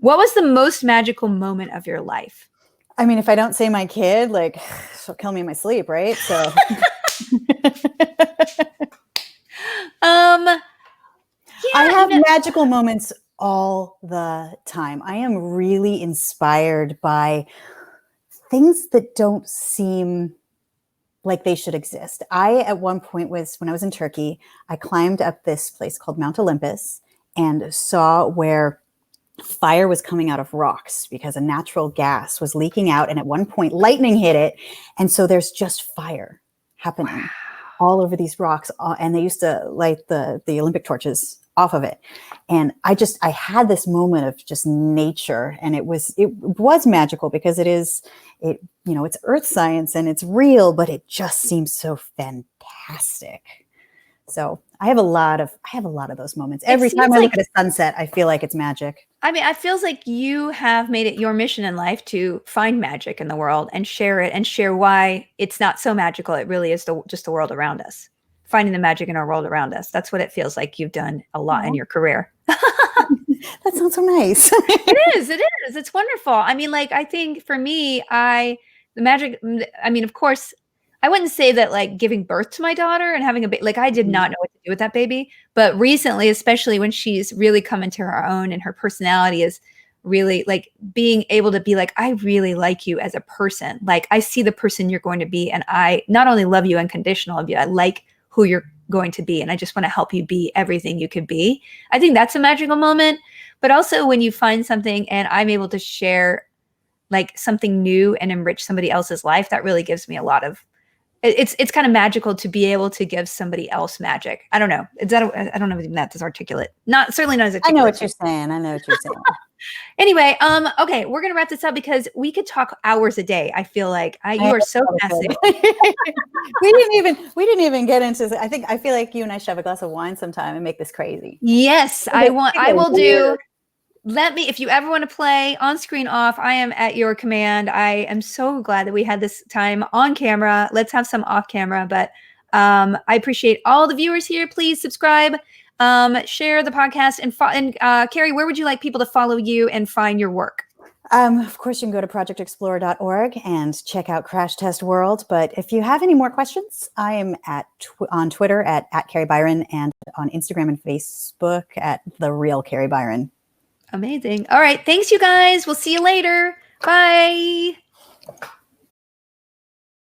What was the most magical moment of your life? I mean, if I don't say my kid, like, she'll kill me in my sleep, right? So. I have magical moments all the time. I am really inspired by things that don't seem like they should exist. At one point when I was in Turkey, I climbed up this place called Mount Olympus and saw where fire was coming out of rocks because a natural gas was leaking out. And at one point lightning hit it. And so there's just fire happening all over these rocks. And they used to light the Olympic torches off of it. And I had this moment of just nature, and it was magical because it's earth science and it's real, but it just seems so fantastic. So I have a lot of those moments. Every time I look at a sunset, I feel like it's magic. I mean, it feels like you have made it your mission in life to find magic in the world and share it and share why it's not so magical. It really is just the world around us. Finding the magic in our world around us. That's what it feels like you've done a lot in your career. That sounds so nice. It is. It's wonderful. I mean, like, I think for me, the magic, I mean, of course, I wouldn't say that like giving birth to my daughter and having a baby, like I did not know what to do with that baby. But recently, especially when she's really come into her own and her personality is really like being able to be like, I really like you as a person. Like I see the person you're going to be. And I not only love you unconditional, I like who you're going to be. And I just want to help you be everything you could be. I think that's a magical moment. But also when you find something and I'm able to share like something new and enrich somebody else's life, that really gives me a lot of, it's kind of magical to be able to give somebody else magic. I don't know. I don't know if that's articulate. Certainly not as articulate. I know what you're saying. Anyway, okay, we're gonna wrap this up because we could talk hours a day. I feel like you are so fascinating. we didn't even get into this. I feel like you and I should have a glass of wine sometime and make this crazy. Yes, I will do. If you ever want to play on screen off, I am at your command. I am so glad that we had this time on camera. Let's have some off camera, but I appreciate all the viewers here. Please subscribe, share the podcast, and Kari, where would you like people to follow you and find your work? Of course, you can go to projectexplorer.org and check out Crash Test World. But if you have any more questions, I am on Twitter at Kari Byron and on Instagram and Facebook at The Real Kari Byron. Amazing. All right. Thanks, you guys. We'll see you later. Bye.